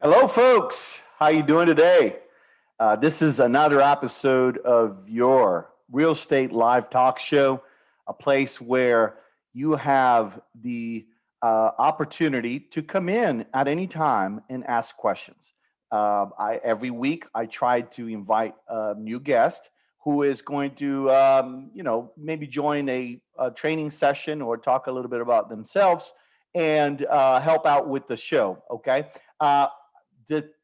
Hello, folks. How you doing today? This is another episode of your real estate live talk show, a place where you have the opportunity to come in at any time and ask questions. Every week I try to invite a new guest who is going to, maybe join a training session or talk a little bit about themselves and help out with the show. Okay. Uh,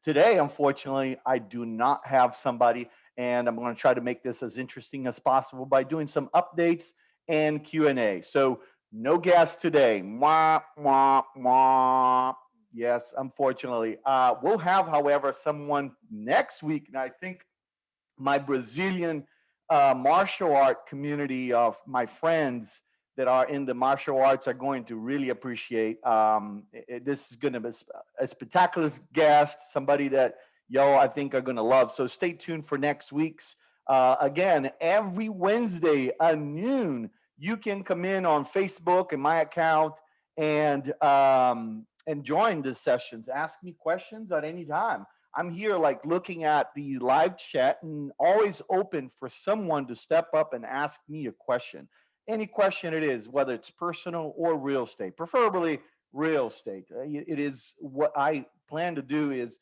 Today, unfortunately, I do not have somebody, and I'm going to try to make this as interesting as possible by doing some updates and Q&A. So no guest today. Mwah, mwah, mwah. Yes, unfortunately. We'll have, however, someone next week, and I think my Brazilian martial art community of my friends that are in the martial arts are going to really appreciate. This is going to be a spectacular guest, somebody that y'all I think are going to love. So stay tuned for next week's. Again, every Wednesday at noon, you can come in on Facebook and my account and join the sessions. Ask me questions at any time. I'm here like looking at the live chat and always open for someone to step up and ask me a question. Any question it is, whether it's personal or real estate, preferably real estate. It is what I plan to do is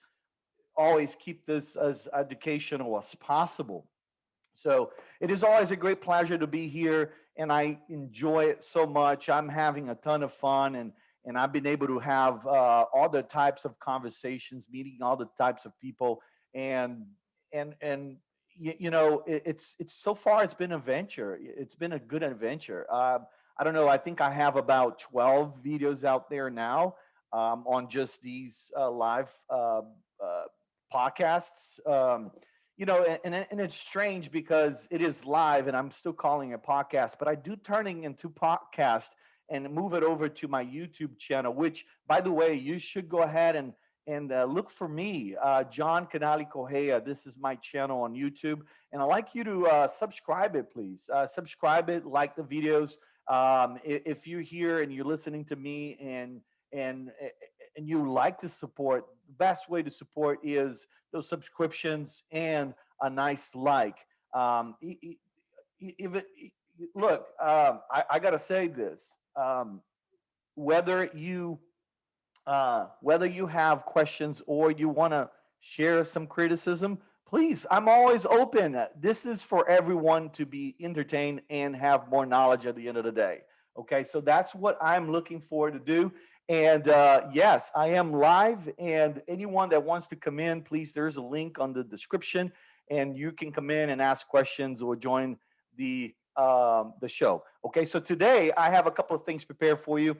always keep this as educational as possible. So it is always a great pleasure to be here, and I enjoy it so much. I'm having a ton of fun, and I've been able to have all the types of conversations, meeting all the types of people, and it's so far it's been a venture. It's been a good adventure. I don't know. I think I have about 12 videos out there now on just these live podcasts. And it's strange because it is live and I'm still calling it podcast, but I do turning into podcast and move it over to my YouTube channel, which, by the way, you should go ahead and look for me, John Canali Correa. This is my channel on YouTube, and I'd like you to subscribe it, please. Subscribe it, like the videos. If you're here and you're listening to me and and you like to support, the best way to support is those subscriptions and a nice like. Even look, I gotta say this. Um, whether you whether you have questions or you want to share some criticism, please, I'm always open. This is for everyone to be entertained and have more knowledge at the end of the day. Okay, so that's what I'm looking forward to do. And yes, I am live. And anyone that wants to come in, please, there's a link on the description, and you can come in and ask questions or join the show. Okay, so today I have a couple of things prepared for you.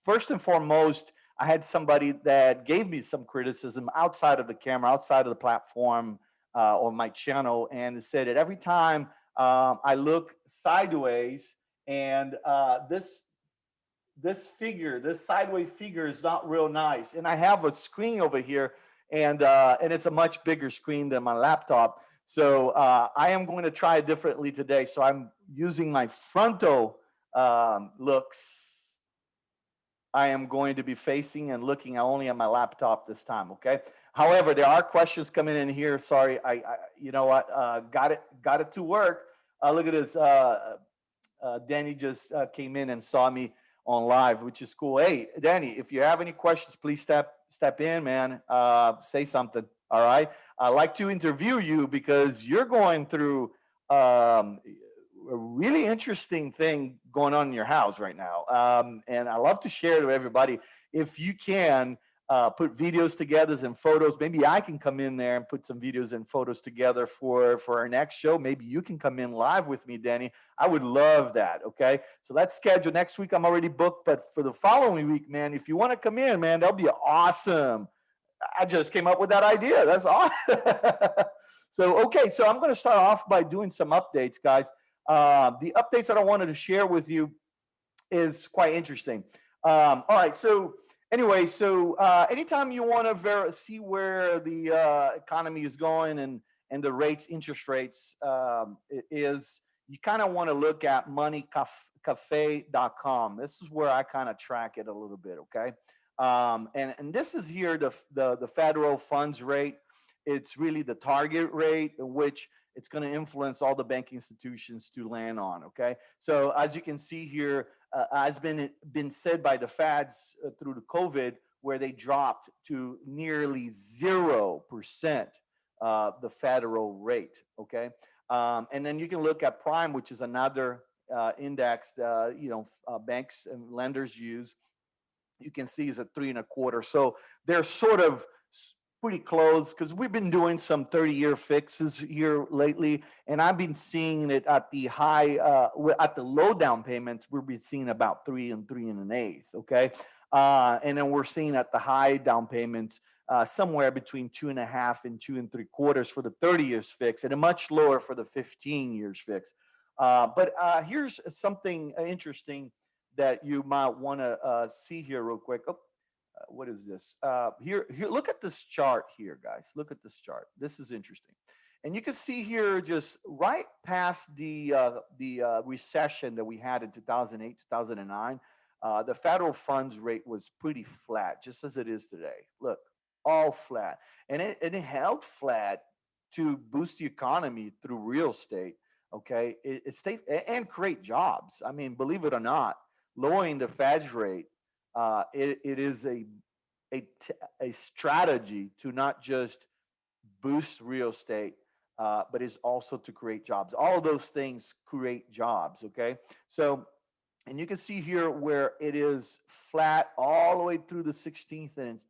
First and foremost, I had somebody that gave me some criticism outside of the camera, outside of the platform or my channel, and said that every time I look sideways and this sideways figure is not real nice. And I have a screen over here, and it's a much bigger screen than my laptop. So I am going to try it differently today. So I'm using my frontal looks. I am going to be facing and looking only at my laptop this time. Okay. However, there are questions coming in here. Sorry, I you know what? Got it to work. Look at this. Danny just came in and saw me on live, which is cool. Hey, Danny, if you have any questions, please step in, man. Say something. All right. I'd like to interview you because you're going through a really interesting thing going on in your house right now. And I love to share to everybody. If you can put videos together and photos, maybe I can come in there and put some videos and photos together for our next show. Maybe you can come in live with me, Danny. I would love that. Okay. So let's schedule next week. I'm already booked, but for the following week, man, if you want to come in, man, that'll be awesome. I just came up with that idea. That's awesome. So, okay. So I'm going to start off by doing some updates, guys. The updates that I wanted to share with you is quite interesting. All right. So anyway, so anytime you want to see where the economy is going and the rates, interest rates is, you kind of want to look at moneycafe.com. This is where I kind of track it a little bit. Okay. And this is here the federal funds rate. It's really the target rate, which it's going to influence all the banking institutions to land on. Okay, so as you can see here, has been said by the Feds through the COVID, where they dropped to nearly 0% the federal rate. Okay, and then you can look at prime, which is another index banks and lenders use. You can see is at 3.25. So they're sort of pretty close because we've been doing some 30-year fixes here lately, and I've been seeing it at the high, at the low down payments. We've been seeing about 3 and 3 1/8. Okay, and then we're seeing at the high down payments somewhere between 2.5 and 2 3/4 for the 30 years fix, and a much lower for the 15 years fix. But here's something interesting that you might want to see here real quick. Oh, what is this? Here, look at this chart here, guys. Look at this chart. This is interesting, and you can see here just right past the recession that we had in 2008, 2009. The federal funds rate was pretty flat, just as it is today. Look, all flat, and it held flat to boost the economy through real estate. Okay, it stayed and create jobs. I mean, believe it or not, lowering the Fed's rate, it is a, a strategy to not just boost real estate, but is also to create jobs. All of those things create jobs. Okay, so and you can see here where it is flat all the way through the 16th, and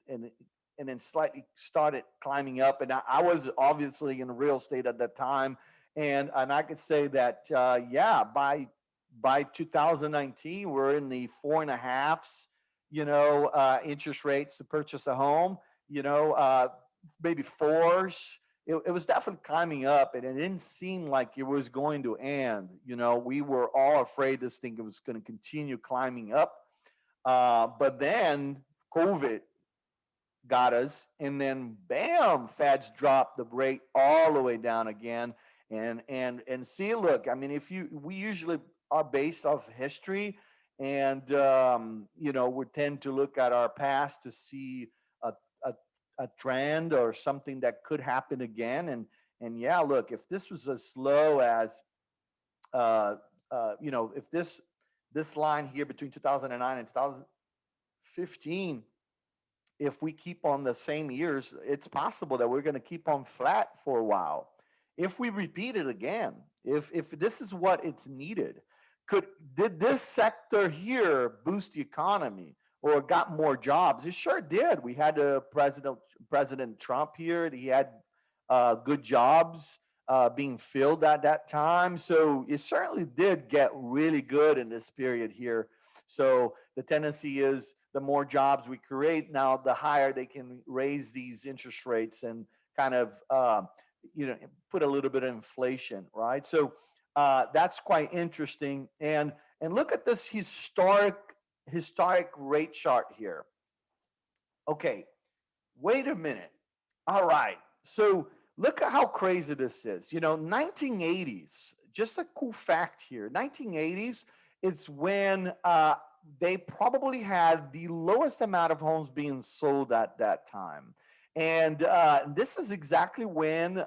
then slightly started climbing up. And I was obviously in real estate at that time, and I could say that yeah, by 2019, we're in the 4.5s, interest rates to purchase a home, maybe fours. It was definitely climbing up, and it didn't seem like it was going to end. We were all afraid this thing was going to continue climbing up. But then COVID got us, and then bam, Feds dropped the rate all the way down again. And see, look, I mean, we usually are based off history, and we tend to look at our past to see a, a, a trend or something that could happen again. And yeah, look, if this was as low as if this line here between 2009 and 2015, if we keep on the same years, it's possible that we're going to keep on flat for a while. If we repeat it again, if this is what it's needed, did this sector here boost the economy or got more jobs? It sure did. We had President Trump here. He had good jobs being filled at that time. So it certainly did get really good in this period here. So the tendency is the more jobs we create now, the higher they can raise these interest rates and kind of put a little bit of inflation, right? So that's quite interesting. And look at this historic rate chart here. Okay, wait a minute. All right, so look at how crazy this is. 1980s. Just a cool fact here. 1980s is when they probably had the lowest amount of homes being sold at that time. And this is exactly when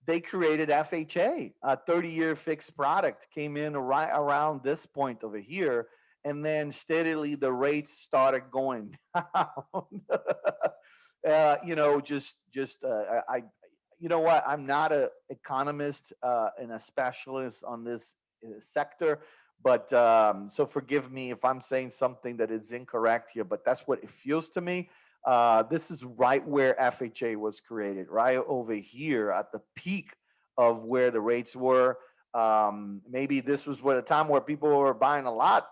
they created FHA, a 30-year fixed product, came in right around this point over here. And then steadily the rates started going down. I, what? I'm not an economist and a specialist on this sector, but so forgive me if I'm saying something that is incorrect here, but that's what it feels to me. This is right where FHA was created, right over here at the peak of where the rates were. Maybe this was at a time where people were buying a lot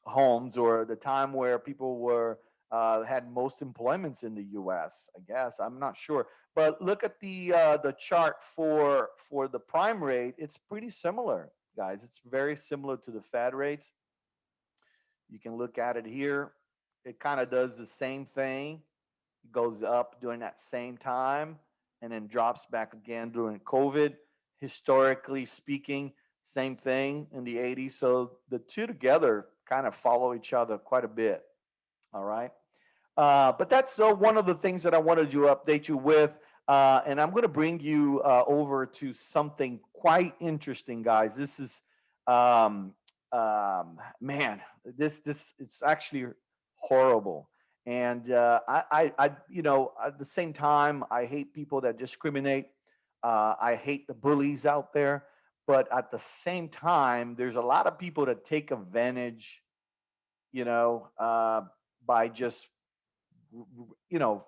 homes, or the time where people were had most employments in the U.S. I guess I'm not sure, but look at the chart for the prime rate. It's pretty similar, guys. It's very similar to the Fed rates. You can look at it here. It kind of does the same thing. It goes up during that same time and then drops back again during COVID. Historically speaking, same thing in the 80s. So the two together kind of follow each other quite a bit. All right. But that's one of the things that I wanted to update you with. And I'm going to bring you over to something quite interesting, guys. This is, um, man, this it's actually horrible. And at the same time, I hate people that discriminate. I hate the bullies out there. But at the same time, there's a lot of people that take advantage, you know, by just you know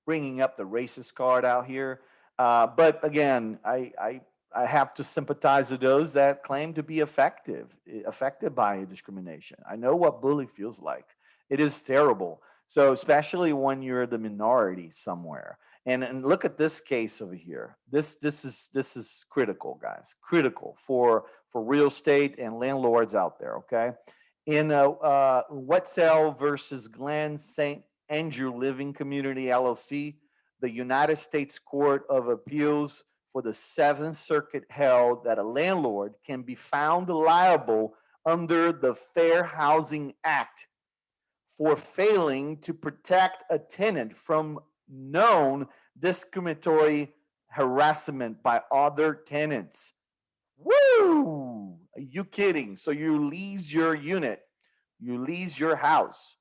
bringing up the racist card out here. But again, I have to sympathize with those that claim to be affected by discrimination. I know what bully feels like. It is terrible. So especially when you're the minority somewhere. And look at this case over here. This is critical, guys. Critical for real estate and landlords out there. Okay, in Wetzel versus Glen St. Andrew Living Community LLC, the United States Court of Appeals for the Seventh Circuit held that a landlord can be found liable under the Fair Housing Act for failing to protect a tenant from known discriminatory harassment by other tenants. Woo! Are you kidding? So you lease your unit, you lease your house,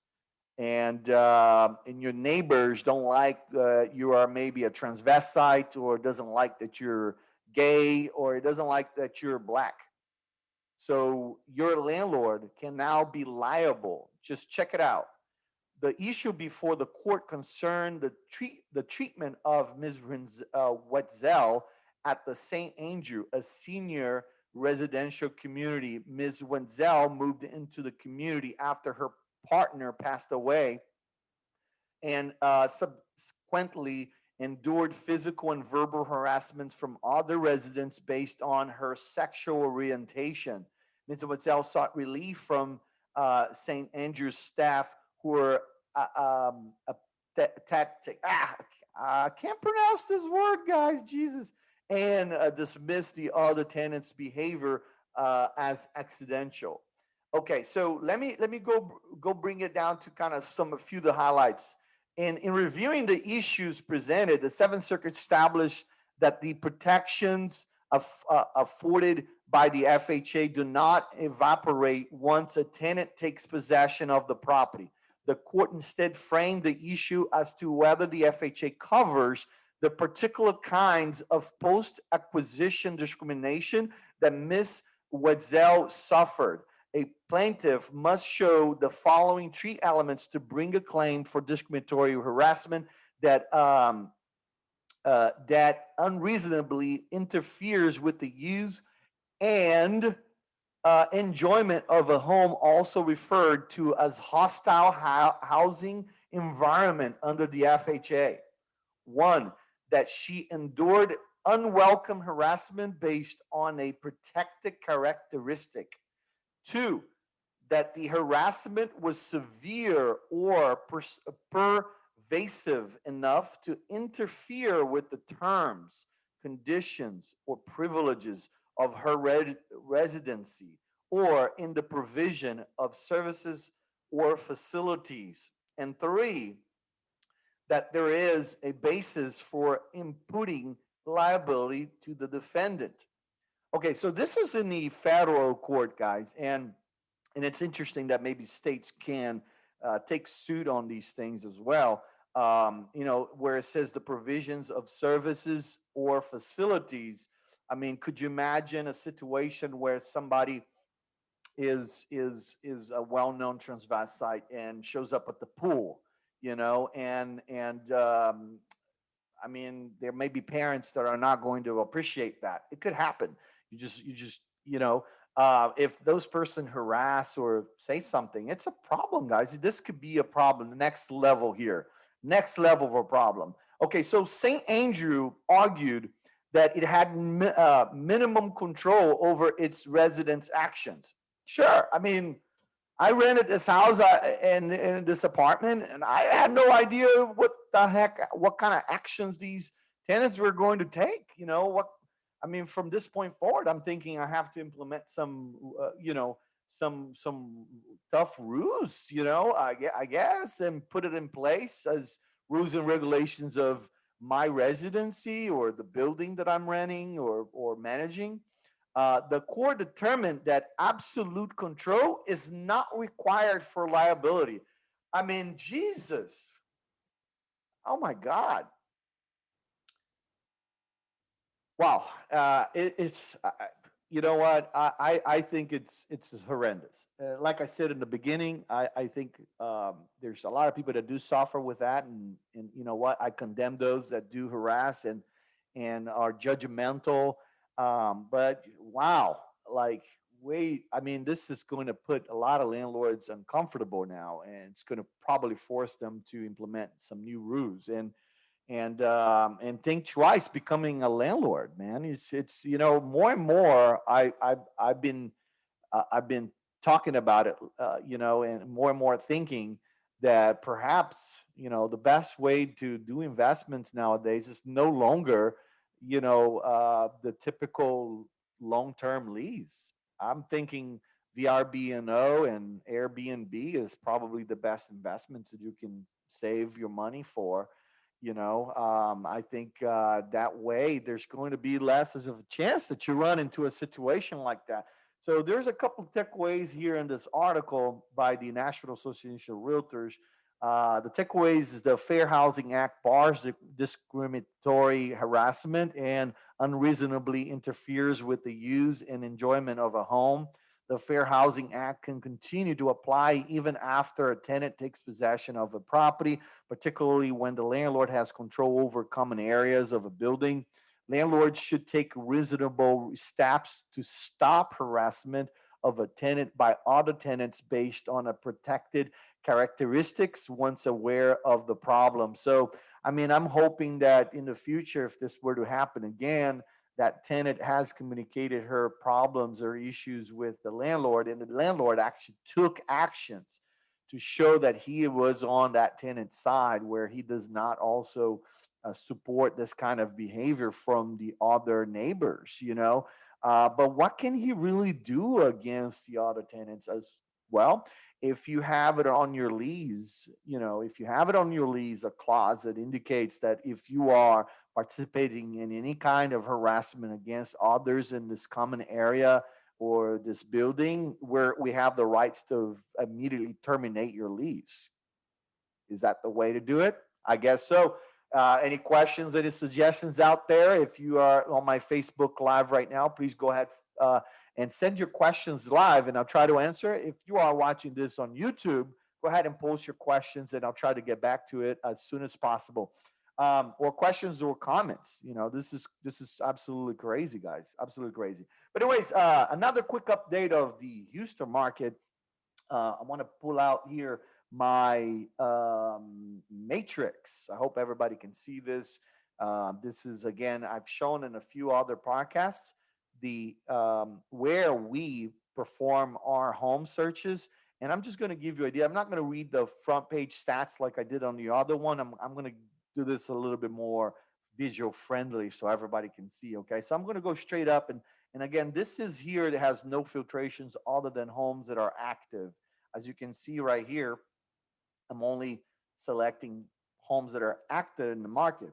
and your neighbors don't like you are maybe a transvestite, or doesn't like that you're gay, or it doesn't like that you're black. So your landlord can now be liable. Just check it out. The issue before the court concerned the treatment of Ms. Wetzel at the St. Andrew, a senior residential community. Ms. Wetzel moved into the community after her partner passed away, and subsequently endured physical and verbal harassments from other residents based on her sexual orientation. Ms. Wetzel sought relief from St. Andrew's staff, who were I can't pronounce this word, guys. Jesus, and dismissed the other tenants' behavior as accidental. Okay, so let me go bring it down to kind of a few of the highlights. In reviewing the issues presented, the Seventh Circuit established that the protections afforded by the FHA do not evaporate once a tenant takes possession of the property. The court instead framed the issue as to whether the FHA covers the particular kinds of post-acquisition discrimination that Ms. Wetzel suffered. A plaintiff must show the following three elements to bring a claim for discriminatory harassment that unreasonably interferes with the use and enjoyment of a home, also referred to as hostile housing environment under the FHA. One, that she endured unwelcome harassment based on a protected characteristic. Two, that the harassment was severe or pervasive enough to interfere with the terms, conditions, or privileges of her residency, or in the provision of services or facilities. And three, that there is a basis for imputing liability to the defendant. Okay, so this is in the federal court, guys, and it's interesting that maybe states can take suit on these things as well. Where it says the provisions of services or facilities. I mean, could you imagine a situation where somebody is a well-known transvestite and shows up at the pool, and I mean, there may be parents that are not going to appreciate that. It could happen. If those person harass or say something, it's a problem, guys. This could be a problem. Next level here, next level of a problem. Okay, so St. Andrew argued that it had minimum control over its residents' actions. Sure, I mean, I rented this house and in this apartment, and I had no idea what kind of actions these tenants were going to take. From this point forward, I'm thinking I have to implement some tough rules, I guess, and put it in place as rules and regulations of my residency or the building that I'm renting or managing. The court determined that absolute control is not required for liability. I mean, Jesus. Oh my God. Wow, it's you know what, I think it's horrendous. Like I said in the beginning, I think there's a lot of people that do suffer with that, and you know what, I condemn those that do harass and are judgmental. But wow, like wait, I mean, this is going to put a lot of landlords uncomfortable now, and it's going to probably force them to implement some new rules and think twice becoming a landlord, man. It's more and more I've been talking about it, and more thinking that perhaps the best way to do investments nowadays is no longer the typical long-term lease. I'm thinking VRBNO and Airbnb is probably the best investments that you can save your money for. I think that way there's going to be less of a chance that you run into a situation like that. So there's a couple of takeaways here in this article by the National Association of Realtors. The takeaways is the Fair Housing Act bars discriminatory harassment and unreasonably interferes with the use and enjoyment of a home. The Fair Housing Act can continue to apply even after a tenant takes possession of a property, particularly when the landlord has control over common areas of a building. Landlords should take reasonable steps to stop harassment of a tenant by other tenants based on a protected characteristics once aware of the problem. So, I mean, I'm hoping that in the future, if this were to happen again, that tenant has communicated her problems or issues with the landlord, and the landlord actually took actions to show that he was on that tenant's side, where he does not also support this kind of behavior from the other neighbors. But what can he really do against the other tenants as well? If you have it on your lease, if you have it on your lease, a clause that indicates that if you are participating in any kind of harassment against others in this common area or this building, where we have the rights to immediately terminate your lease. Is that the way to do it? I guess so. Any questions, any suggestions out there? If you are on my Facebook Live right now, please go ahead and send your questions live, and I'll try to answer. If you are watching this on YouTube, go ahead and post your questions, and I'll try to get back to it as soon as possible. Or questions or comments. This is absolutely crazy, guys. Absolutely crazy. But anyways, another quick update of the Houston market. I want to pull out here my matrix. I hope everybody can see this. This is, again, I've shown in a few other podcasts the where we perform our home searches. And I'm just going to give you an idea. I'm not going to read the front page stats like I did on the other one. I'm going to do this a little bit more visual friendly so everybody can see. Okay, so I'm going to go straight up, and again, this is here that has no filtrations other than homes that are active. As you can see right here, I'm only selecting homes that are active in the market.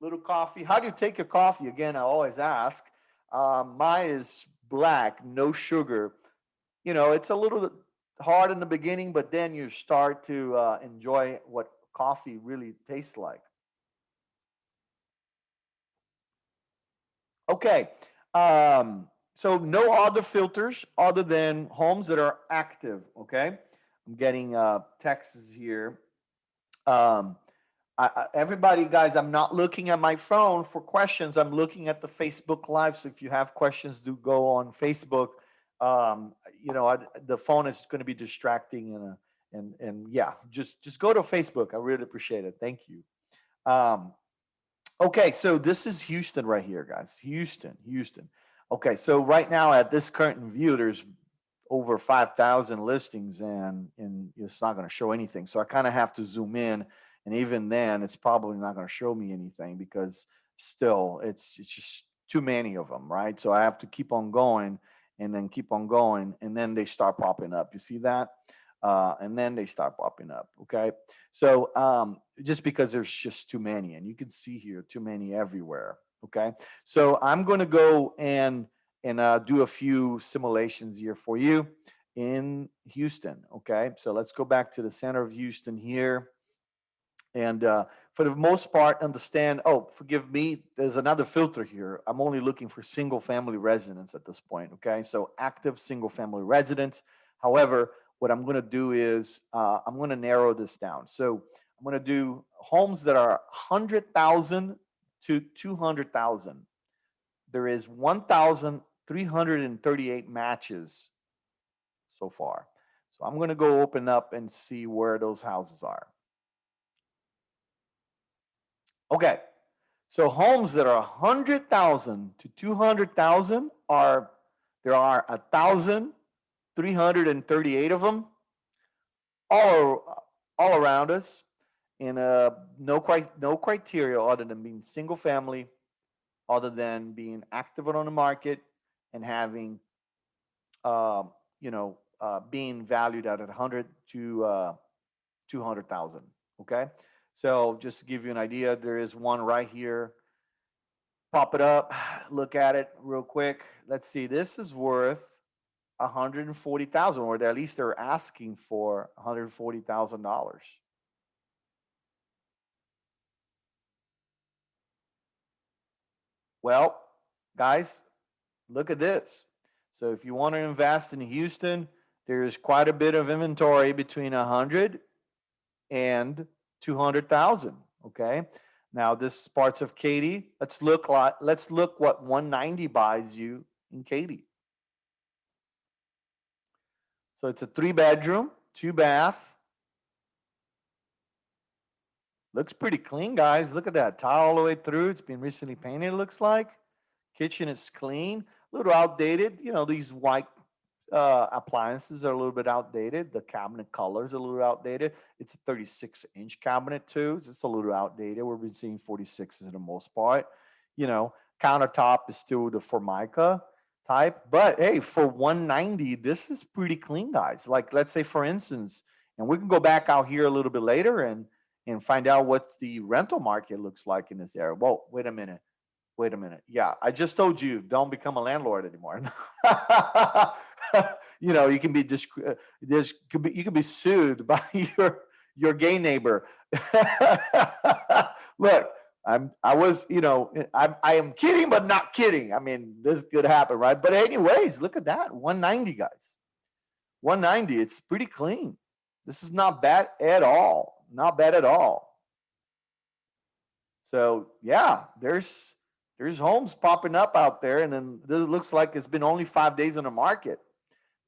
Little coffee. How do you take your coffee? Again, I always ask. Mine is black, no sugar. It's a little hard in the beginning, but then you start to enjoy what coffee really tastes like. Okay. So no other filters other than homes that are active. Okay. I'm getting texts here. Um, everybody, guys, I'm not looking at my phone for questions. I'm looking at the Facebook Live. So if you have questions, do go on Facebook. The phone is going to be distracting, and yeah, just go to Facebook. I really appreciate it. Thank you. Um, Okay, so this is Houston right here, guys. Houston. Okay, so right now at this current view, there's over 5,000 listings, and it's not going to show anything. So I kind of have to zoom in, and even then, it's probably not going to show me anything because still, it's just too many of them, right? So I have to keep on going, and then keep on going, and then they start popping up. You see that? And then they start popping up. Okay, so just because there's just too many, and you can see here too many everywhere. Okay, so I'm going to go and do a few simulations here for you in Houston. Okay, so let's go back to the center of Houston here. And for the most part, understand. Oh, forgive me. There's another filter here. I'm only looking for single family residents at this point. Okay, so active single family residents. However, what I'm going to do is I'm going to narrow this down. So I'm going to do homes that are 100,000 to 200,000. There is 1,338 matches so far. So I'm going to go open up and see where those houses are. Okay. So homes that are 100,000 to 200,000 are, there are 1,338 of them all around us, in no criteria other than being single family, other than being active on the market, and having being valued at 100 to 200,000. Okay, so just to give you an idea, there is one right here. Pop it up, look at it real quick. Let's see. This is worth 140,000, or at least they're asking for $140,000. Well, guys, look at this. So if you want to invest in Houston, there's quite a bit of inventory between 100 and 200,000. Okay. Now this is parts of Katy. Let's look what 190 buys you in Katy. So it's a 3 bedroom, 2 bath. Looks pretty clean, guys. Look at that. Tile all the way through. It's been recently painted, it looks like. Kitchen is clean. A little outdated. You know, these white appliances are a little bit outdated. The cabinet colors are a little outdated. It's a 36-inch cabinet too. So it's a little outdated. We've been seeing 46s for the most part. You know, countertop is still the Formica type. But hey, for 190, this is pretty clean, guys. Like, let's say for instance, and we can go back out here a little bit later and find out what the rental market looks like in this area. Whoa, wait a minute. Wait a minute. Yeah, I just told you, don't become a landlord anymore. You know, you can be you can be sued by your gay neighbor. Look, I am kidding, but not kidding. I mean, this could happen, right? But anyways, look at that, 190, guys. 190. It's pretty clean. This is not bad at all. Not bad at all. So yeah, there's homes popping up out there, and then this looks like it's been only 5 days on the market.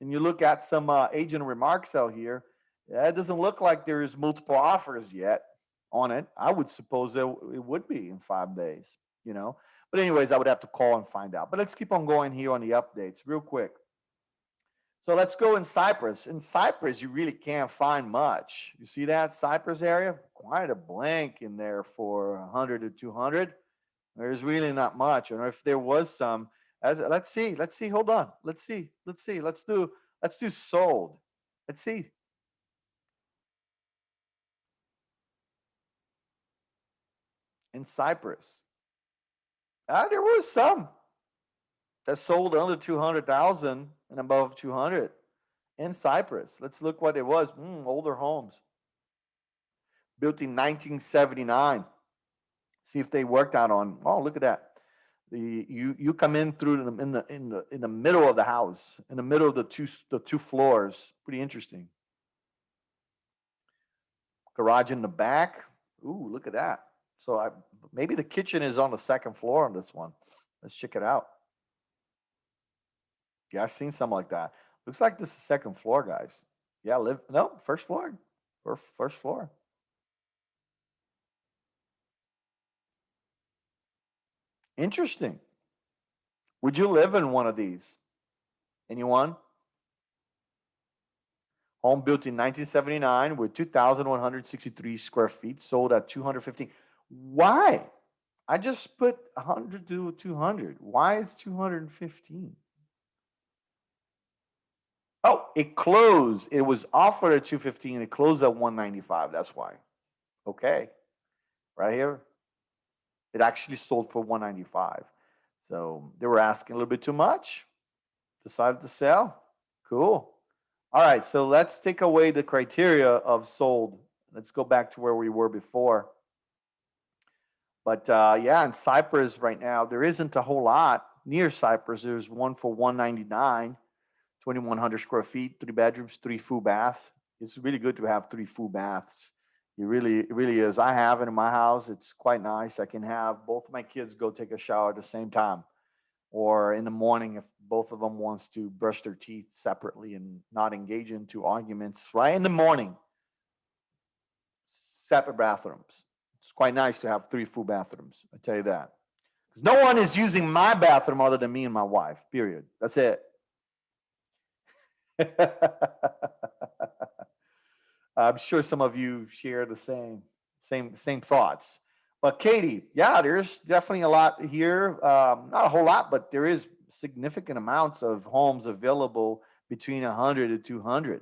And you look at some agent remarks out here, it doesn't look like there's multiple offers yet on it. I would suppose that it would be in 5 days, you know. But anyways, I would have to call and find out. But let's keep on going here on the updates real quick. So let's go in Cypress. In Cypress, you really can't find much. You see that Cypress area? Quite a blank in there for 100 to 200. There's really not much. And if there was some, let's see. Hold on. Let's see. Let's do sold. Let's see. In Cyprus, there was some that sold under 200,000 and above 200 in Cyprus. Let's look what it was. Older homes built in 1979. See if they worked out on. Oh, look at that. You come in through in the middle of the house, in the middle of the two floors. Pretty interesting. Garage in the back. Ooh, look at that. So maybe the kitchen is on the second floor on this one. Let's check it out. Yeah, I've seen something like that. Looks like this is second floor, guys. Yeah, first floor. First floor. Interesting. Would you live in one of these? Anyone? Home built in 1979 with 2,163 square feet, sold at 215. Why? I just put 100 to 200. Why is 215? Oh, it closed. It was offered at 215. It closed at 195. That's why. Okay, right here. It actually sold for 195. So they were asking a little bit too much. Decided to sell. Cool. All right. So let's take away the criteria of sold. Let's go back to where we were before. But yeah, in Cypress right now, there isn't a whole lot near Cypress. There's one for 199, 2,100 square feet, 3 bedrooms, 3 full baths. It's really good to have 3 full baths. It really is. I have it in my house. It's quite nice. I can have both of my kids go take a shower at the same time, or in the morning if both of them wants to brush their teeth separately and not engage into arguments right in the morning. Separate bathrooms. It's quite nice to have 3 full bathrooms. I tell you that, because no one is using my bathroom other than me and my wife. Period. That's it. I'm sure some of you share the same thoughts. But Katie, yeah, there's definitely a lot here. Not a whole lot, but there is significant amounts of homes available between 100 and 200.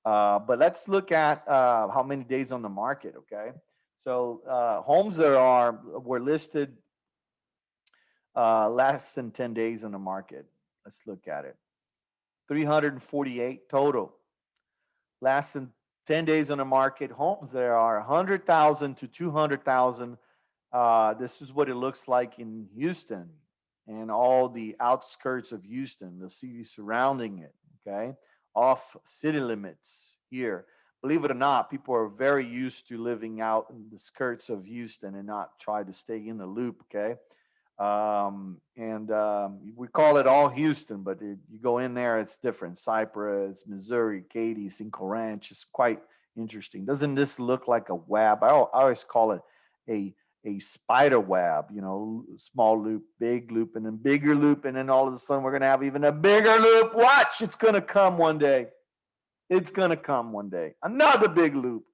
But let's look at how many days on the market. Okay, so homes that were listed less than 10 days on the market. Let's look at it. 348 total. Less than 10 days on the market. Homes there are 100,000 to 200,000. This is what it looks like in Houston and all the outskirts of Houston, the city surrounding it. Okay, off city limits here. Believe it or not, people are very used to living out in the skirts of Houston and not try to stay in the loop. Okay, and we call it all Houston, but you go in there, it's different. Cypress, Missouri, Katy, Cinco Ranch. It's quite interesting. Doesn't this look like a web? I always call it a spider web. You know, small loop, big loop, and then bigger loop, and then all of a sudden we're gonna have even a bigger loop. Watch, it's gonna come one day. It's gonna come one day. Another big loop.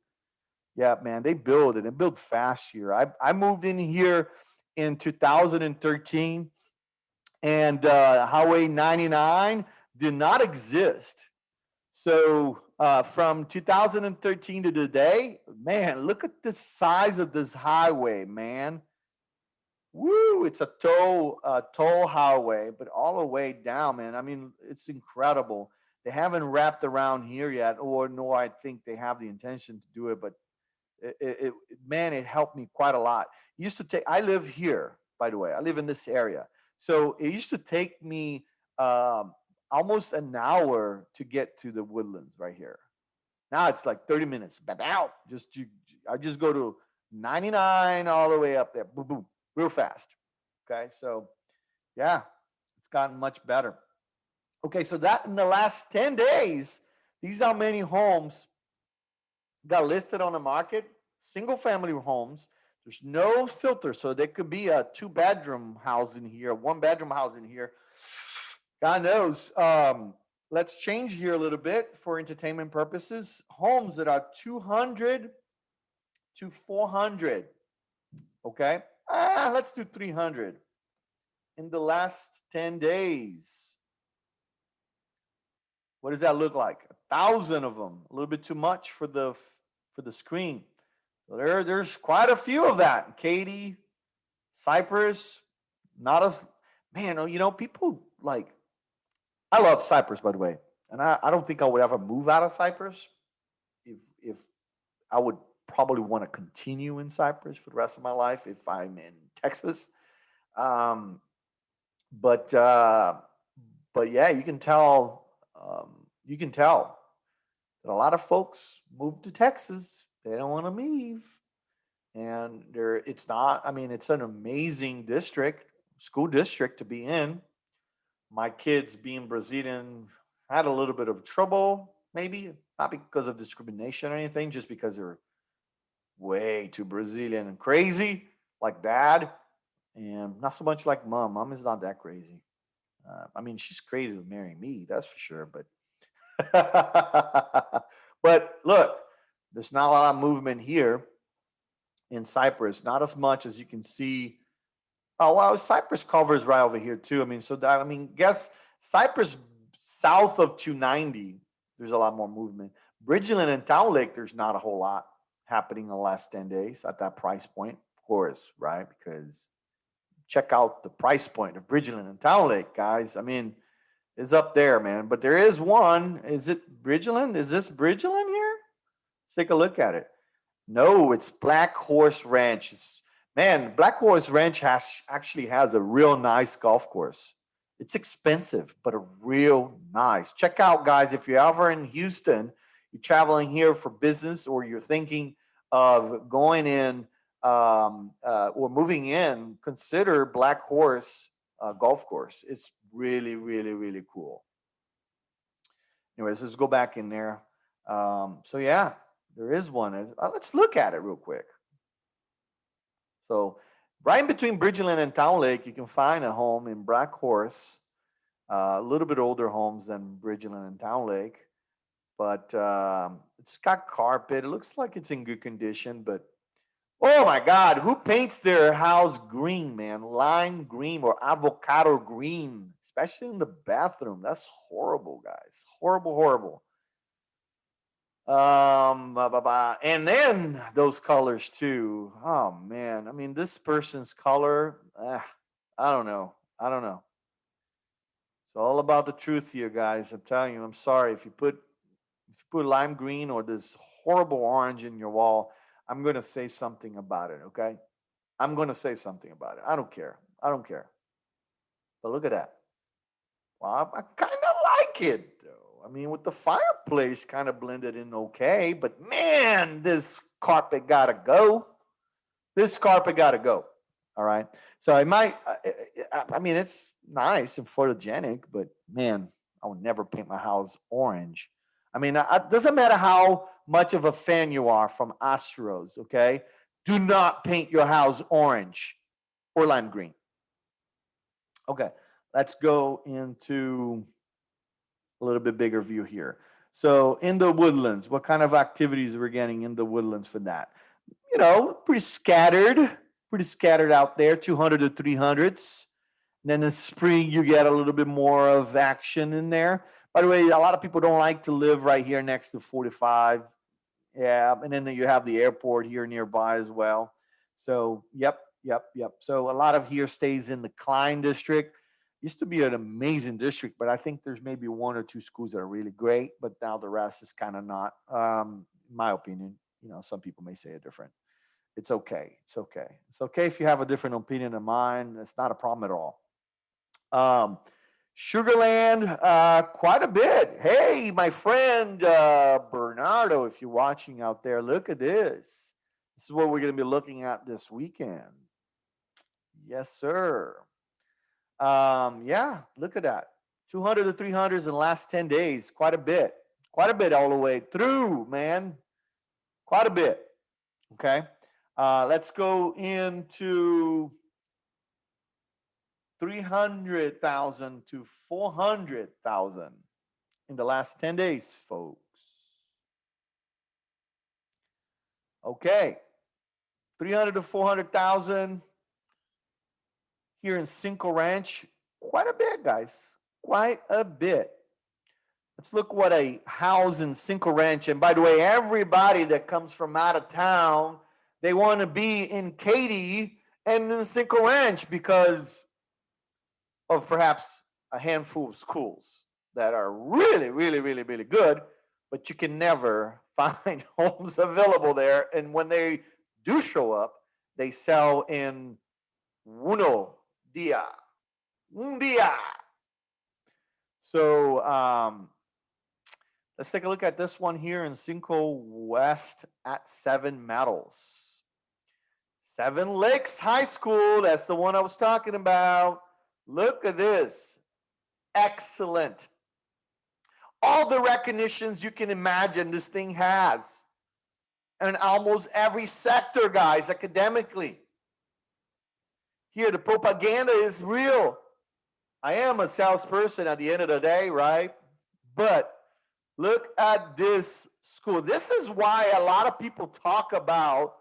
Yeah, man, they build it and build fast here. I moved in here in 2013, and Highway 99 did not exist. So from 2013 to today, man, look at the size of this highway, man. Woo! It's a toll highway, but all the way down, man. I mean, it's incredible. They haven't wrapped around here yet, or nor I think they have the intention to do it. But man, it helped me quite a lot. It used to take. I live here, by the way. I live in this area, so it used to take me almost an hour to get to the Woodlands right here. Now it's like 30 minutes. Out. I just go to 99 all the way up there. Boom, boom, real fast. Okay, so yeah, it's gotten much better. Okay, so that in the last 10 days, these are many homes got listed on the market, single family homes. There's no filter. So there could be a 2 bedroom house in here, 1 bedroom house in here. God knows. Let's change here a little bit for entertainment purposes. Homes that are 200 to 400. Okay. Let's do 300 in the last 10 days. What does that look like? 1,000 of them. A little bit too much for the screen. So there's quite a few of that. Katy, Cypress, not as man. You know, people like. I love Cypress, by the way, and I don't think I would ever move out of Cypress. If I would probably want to continue in Cypress for the rest of my life if I'm in Texas. Um, but uh, but yeah, you can tell. You can tell that a lot of folks move to Texas. They don't want to leave, and there it's not. I mean, it's an amazing district, school district to be in. My kids, being Brazilian, had a little bit of trouble. Maybe not because of discrimination or anything, just because they're way too Brazilian and crazy, like dad, and not so much like mom. Mom is not that crazy. I mean, she's crazy with marrying me, that's for sure. But but look, there's not a lot of movement here in Cyprus. Not as much as you can see. Oh well, Cyprus covers right over here too. I mean, guess Cyprus south of 290 there's a lot more movement. Bridgeland and Town Lake, there's not a whole lot happening in the last 10 days at that price point, of course, right? Because check out the price point of Bridgeland and Town Lake, guys. I mean, it's up there, man. But there is one. Is it Bridgeland? Is this Bridgeland here? Let's take a look at it. No, it's Black Horse Ranch. Man, Black Horse Ranch actually has a real nice golf course. It's expensive, but a real nice. Check out, guys, if you're ever in Houston, you're traveling here for business, or you're thinking of going in or moving in, consider Black Horse Golf Course. It's really, really, really cool. Anyways, let's go back in there. So yeah, there is one. Let's look at it real quick. So right in between Bridgeland and Town Lake, you can find a home in Black Horse. A little bit older homes than Bridgeland and Town Lake, but it's got carpet. It looks like it's in good condition, but oh my God, who paints their house green, man? Lime green or avocado green, especially in the bathroom. That's horrible, guys. Horrible, horrible. And then those colors too. Oh man, I mean, this person's color. I don't know. I don't know. It's all about the truth here, guys. I'm telling you. I'm sorry if you put lime green or this horrible orange in your wall. I'm going to say something about it. Okay, I'm going to say something about it. I don't care. I don't care. But look at that. Well, I kind of like it though. I mean, with the fireplace kind of blended in okay, but man, this carpet gotta go. This carpet gotta go. All right. So I might. I mean, it's nice and photogenic, but man, I would never paint my house orange. I mean, it doesn't matter how much of a fan you are from Astros. Okay, do not paint your house orange or lime green. Okay, let's go into a little bit bigger view here. So in the woodlands, what kind of activities we're getting in the woodlands for that? Pretty scattered out there, 200 to 300s. And then in spring, you get a little bit more of action in there. By the way, a lot of people don't like to live right here next to 45. Yeah, and then you have the airport here nearby as well. So, yep, yep, yep. So a lot of here stays in the Klein district. Used to be an amazing district, but I think there's maybe one or two schools that are really great, but now the rest is kind of not. In my opinion, some people may say it different. It's okay. It's okay. It's okay if you have a different opinion than mine. It's not a problem at all. Um, Sugarland, quite a bit. Hey, my friend Bernardo, if you're watching out there, look at this. This is what we're going to be looking at this weekend. Yes, sir. Yeah, look at that. 200 to 300s in the last 10 days. Quite a bit. Quite a bit all the way through, man. Quite a bit. Okay. Let's go into 300,000 to 400,000 in the last 10 days, folks. Okay. 300 to 400,000 here in Cinco Ranch. Quite a bit, guys. Quite a bit. Let's look what a house in Cinco Ranch. And by the way, everybody that comes from out of town, they want to be in Katy and in Cinco Ranch because of perhaps a handful of schools that are really, really, really, really good, but you can never find homes available there. And when they do show up, they sell in uno dia. Un dia. So let's take a look at this one here in Cinco West at Seven Metals. Seven Lakes High School. That's the one I was talking about. Look at this. Excellent. All the recognitions you can imagine this thing has. And almost every sector, guys, academically. Here, the propaganda is real. I am a salesperson at the end of the day, right? But look at this school. This is why a lot of people talk about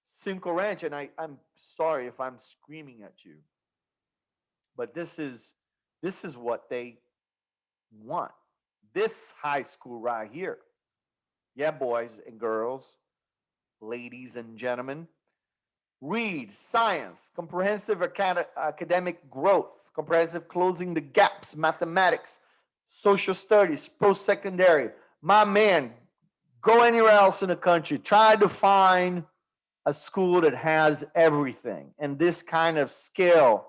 Cinco Ranch. And I'm sorry if I'm screaming at you. But this is what they want. This high school right here. Yeah, boys and girls, ladies and gentlemen. Read, science, comprehensive academic growth, comprehensive closing the gaps, mathematics, social studies, post secondary. My man, go anywhere else in the country. Try to find a school that has everything and this kind of scale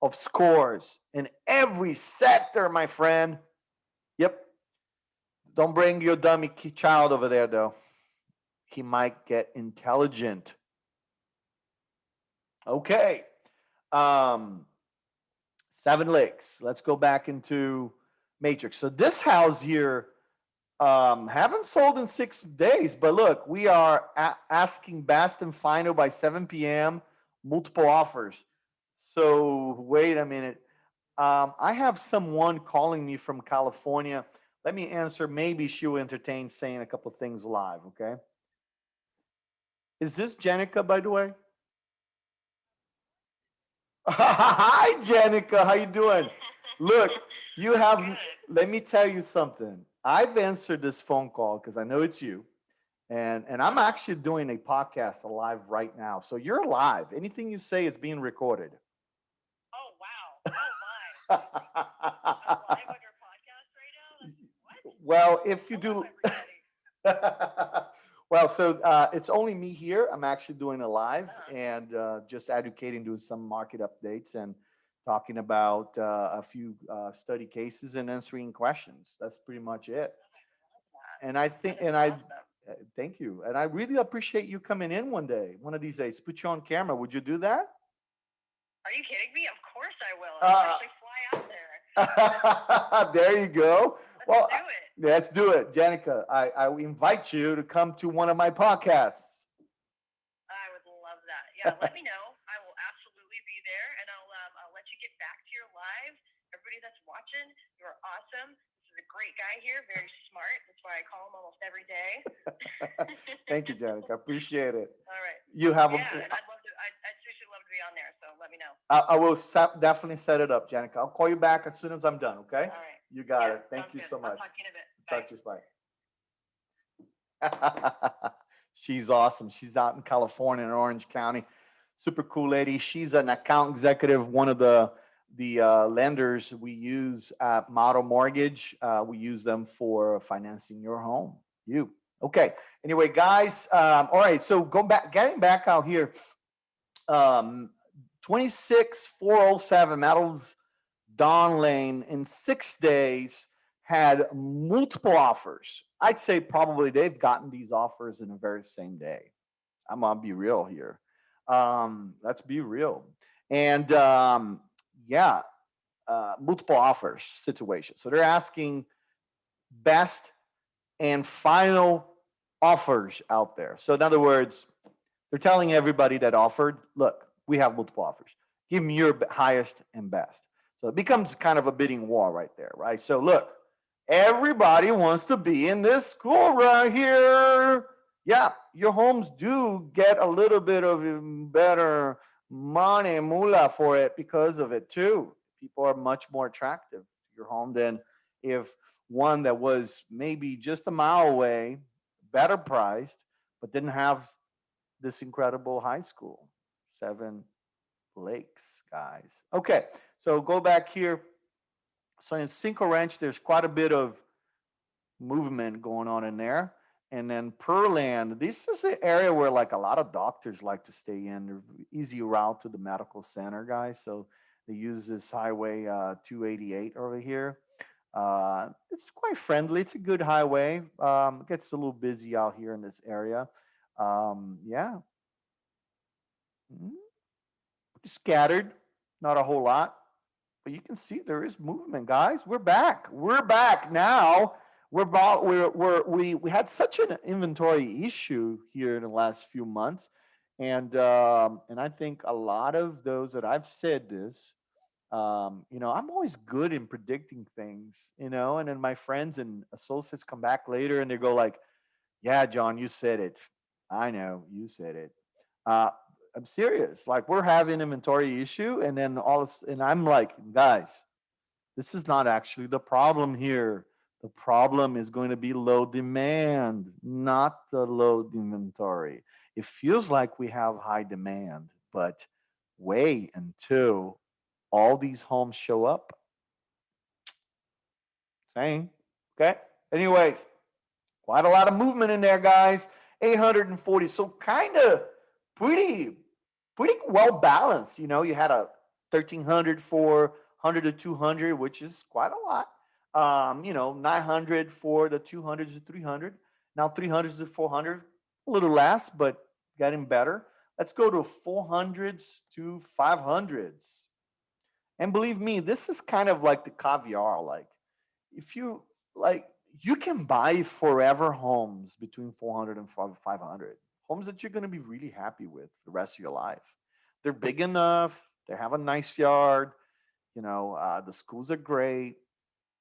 of scores in every sector, my friend. Yep. Don't bring your dummy child over there, though. He might get intelligent. Okay. Um, Seven Lakes. Let's go back into Matrix. So this house here haven't sold in 6 days, but look, we are asking best and final by 7 p.m. Multiple offers. So wait a minute. I have someone calling me from California. Let me answer. Maybe she will entertain saying a couple things live. Okay. Is this Jenica, by the way? Hi, Jenica. How you doing? Look, you have. Let me tell you something. I've answered this phone call because I know it's you, and I'm actually doing a podcast live right now. So you're live. Anything you say is being recorded. Oh wow! Oh my! I'm live on your podcast right now. What? Well, if you Hello, do. everybody. Well, so it's only me here. I'm actually doing a live Uh-huh. and just educating, doing some market updates and talking about a few study cases and answering questions. That's pretty much it. Love that. And I think, That is and awesome. thank you. And I really appreciate you coming in one day, one of these days, put you on camera. Would you do that? Are you kidding me? Of course I will. I'll Uh, actually fly out there. there you go. Let's Well, do it. let's do it. Janica, I invite you to come to one of my podcasts. I would love that. Yeah, let me know. I will absolutely be there, and I'll let you get back to your live. Everybody that's watching, you're awesome. This is a great guy here, very smart. That's why I call him almost every day. Thank you, Janica. I appreciate it. All right. You have Yeah, a. and I'd love to. I'd seriously love to be on there. So let me know. I will definitely set it up, Janica. I'll call you back as soon as I'm done. Okay. All right. You got Yeah, it. Thank sounds you good. so I'll much. talk to you in a bit. Talk Bye. to you. Bye. She's awesome. She's out in California in Orange County. Super cool lady. She's an account executive, one of the lenders we use at Model Mortgage. We use them for financing your home. You okay? Anyway, guys. All right. So go back, getting back out here. Um, 26407 Metal Don Lane in 6 days had multiple offers. I'd say probably they've gotten these offers in the very same day. I'm gonna be real here. Let's be real. And yeah, multiple offers situation. So they're asking best and final offers out there. So in other words, they're telling everybody that offered, look, we have multiple offers. Give them your highest and best. So it becomes kind of a bidding war right there, right? So look, everybody wants to be in this school right here. Yeah, your homes do get a little bit of better money, moolah for it because of it too. People are much more attractive to your home than if one that was maybe just a mile away, better priced, but didn't have this incredible high school. Seven Lakes, guys. Okay, so go back here. So in Cinco Ranch, there's quite a bit of movement going on in there. And then Pearland, this is an area where like a lot of doctors like to stay in. They're easy route to the medical center, guys. So they use this highway 288 over here. It's quite friendly. It's a good highway. It gets a little busy out here in this area. Yeah, mm, scattered, not a whole lot, but you can see there is movement, guys. We're back. We're back now. We had such an inventory issue here in the last few months, and I think a lot of those that I've said this, I'm always good in predicting things, and then my friends and associates come back later and they go like, "Yeah, John, you said it. I know you said it." Uh, I'm serious. Like we're having inventory issue, and then and I'm like, guys, This is not actually the problem here. The problem is going to be low demand, not the low inventory. It feels like we have high demand, but wait until all these homes show up. Saying, okay. Anyways, quite a lot of movement in there, guys. 840. So kind of pretty, pretty well balanced. You know, you had a 1300 for 100 to 200, which is quite a lot. 900 for the 200s to 300. Now 300s to 400, a little less, but getting better. Let's go to 400s to 500s. And believe me, this is kind of like the caviar. Like, if you like, you can buy forever homes between 400 and 500, homes that you're going to be really happy with the rest of your life. They're big enough, they have a nice yard, the schools are great,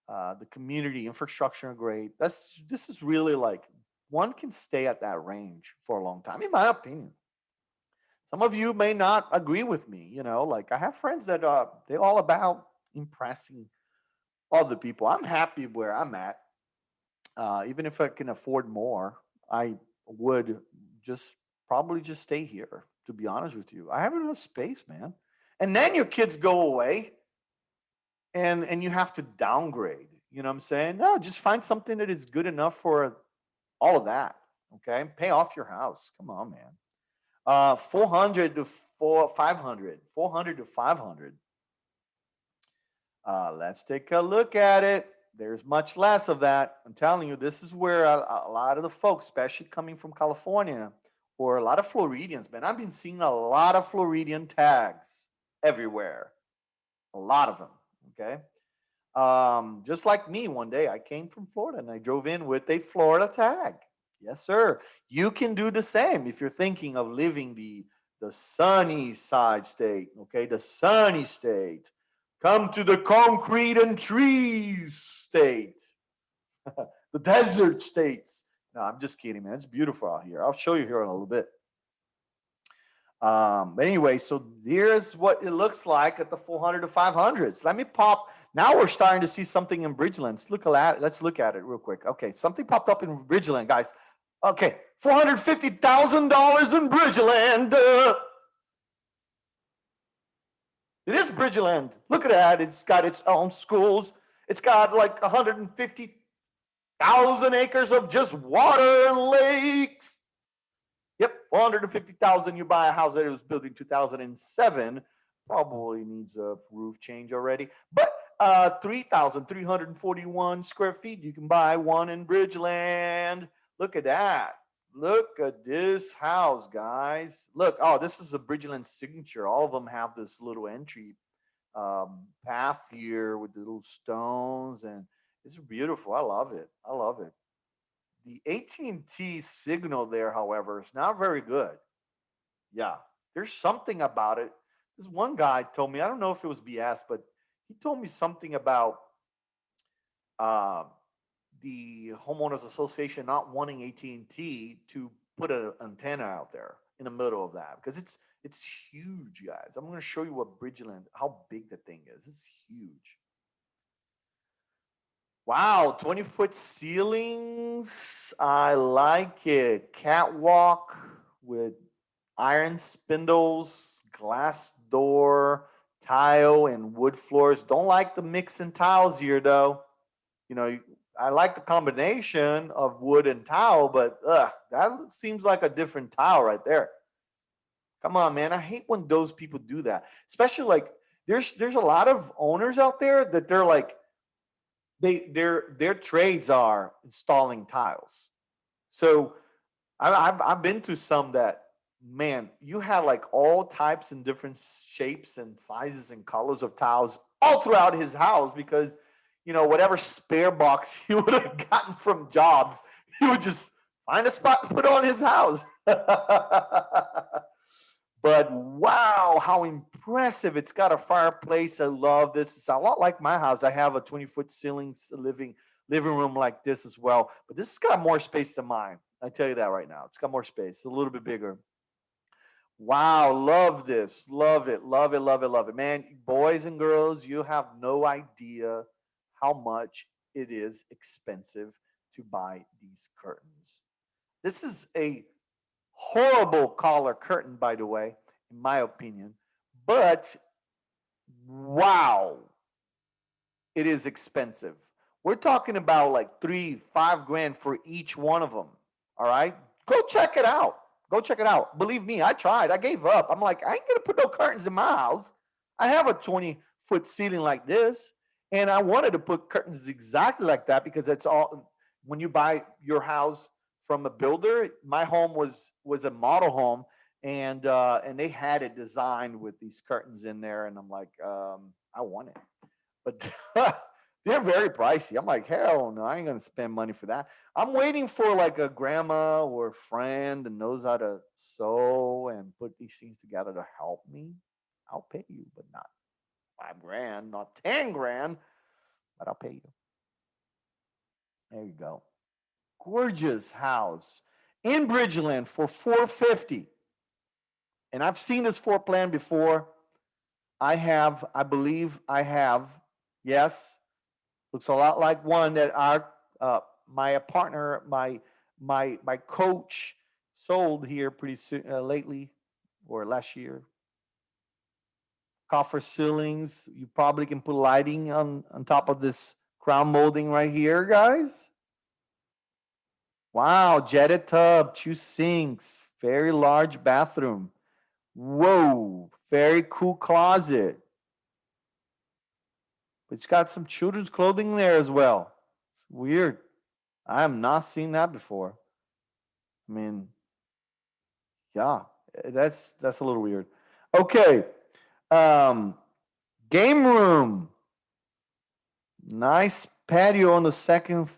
the community infrastructure are great. This is really like, one can stay at that range for a long time, in my opinion. Some of you may not agree with me. Like, I have friends that they're all about impressing other people. I'm happy where I'm at. Even if I can afford more, I would just probably just stay here. To be honest with you, I have enough space, man. And then your kids go away, and you have to downgrade. You know what I'm saying? No, just find something that is good enough for all of that. Okay, pay off your house. Come on, man. 400 to 500, 400 to 500. Let's take a look at it. There's much less of that. I'm telling you, this is where a lot of the folks, especially coming from California, or a lot of Floridians, man, I've been seeing a lot of Floridian tags everywhere. A lot of them. Okay. Just like me, one day I came from Florida and I drove in with a Florida tag. Yes, sir. You can do the same if you're thinking of living the sunny side state. Okay, the sunny state. Come to the concrete and trees state, the desert states. No, I'm just kidding, man. It's beautiful out here. I'll show you here in a little bit. But anyway, so here's what it looks like at the 400 to 500s. Let me pop. Now we're starting to see something in Bridgeland. Let's look at it real quick. Okay, something popped up in Bridgeland, guys. Okay, $450,000 in Bridgeland. It is Bridgeland. Look at that. It's got its own schools. It's got like 150,000 acres of just water and lakes. Yep, 450,000. You buy a house that was built in 2007. Probably needs a roof change already. But 3,341 square feet. You can buy one in Bridgeland. Look at that. Look at this house, guys. Look, oh, this is a Bridgeland signature. All of them have this little entry path here with the little stones, and it's beautiful. I love it. I love it. The AT&T signal there, however, is not very good. Yeah, there's something about it. This one guy told me, I don't know if it was BS, but he told me something about uh, the homeowners association not wanting AT&T to put an antenna out there in the middle of that, because it's huge, guys. I'm going to show you what Bridgeland, how big the thing is. It's huge. Wow, 20-foot ceilings. I like it. Catwalk with iron spindles, glass door, tile, and wood floors. Don't like the mix in tiles here, though. I like the combination of wood and tile, but that seems like a different tile right there. Come on, man. I hate when those people do that. Especially like, there's a lot of owners out there that they're like, their trades are installing tiles. So I've been to some that, man, you have like all types and different shapes and sizes and colors of tiles all throughout his house, because whatever spare box he would have gotten from jobs, he would just find a spot and put on his house. But wow, how impressive. It's got a fireplace. I love this. It's a lot like my house. I have a 20-foot ceiling living room like this as well. But this has got more space than mine. I tell you that right now. It's got more space. It's a little bit bigger. Wow, love this. Love it. Love it. Love it. Love it. Man, boys and girls, you have no idea how much it is expensive to buy these curtains. This is a horrible collar curtain, by the way, in my opinion. But wow, it is expensive. We're talking about like 3, 5 grand for each one of them. All right. Go check it out. Go check it out. Believe me, I tried. I gave up. I'm like, I ain't going to put no curtains in my house. I have a 20-foot ceiling like this. And I wanted to put curtains exactly like that because it's all when you buy your house from a builder. My home was a model home, and they had it designed with these curtains in there. And I'm like, I want it, but they're very pricey. I'm like, hell no, I ain't gonna spend money for that. I'm waiting for like a grandma or a friend that knows how to sew and put these things together to help me. I'll pay you, but not 5 grand, not 10 grand, but I'll pay you. There you go. Gorgeous house in Bridgeland for 450. And I've seen this floor plan before. I believe I have. Yes, looks a lot like one that our my partner, my coach sold here pretty soon lately or last year. Copper ceilings. You probably can put lighting on top of this crown molding right here, guys. Wow, jetted tub, two sinks, very large bathroom. Whoa, very cool closet. But it's got some children's clothing there as well. It's weird. I have not seen that before. I mean, yeah, that's a little weird. Okay. Um, game room. Nice patio on the second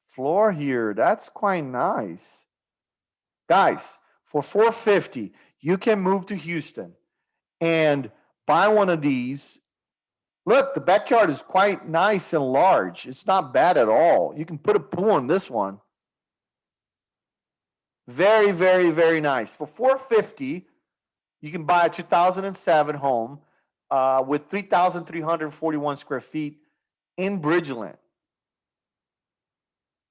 floor here. That's quite nice. Guys, for 450, you can move to Houston and buy one of these. Look, the backyard is quite nice and large. It's not bad at all. You can put a pool in this one. Very, very, very nice. For 450, you can buy a 2007 home with 3,341 square feet in Bridgeland.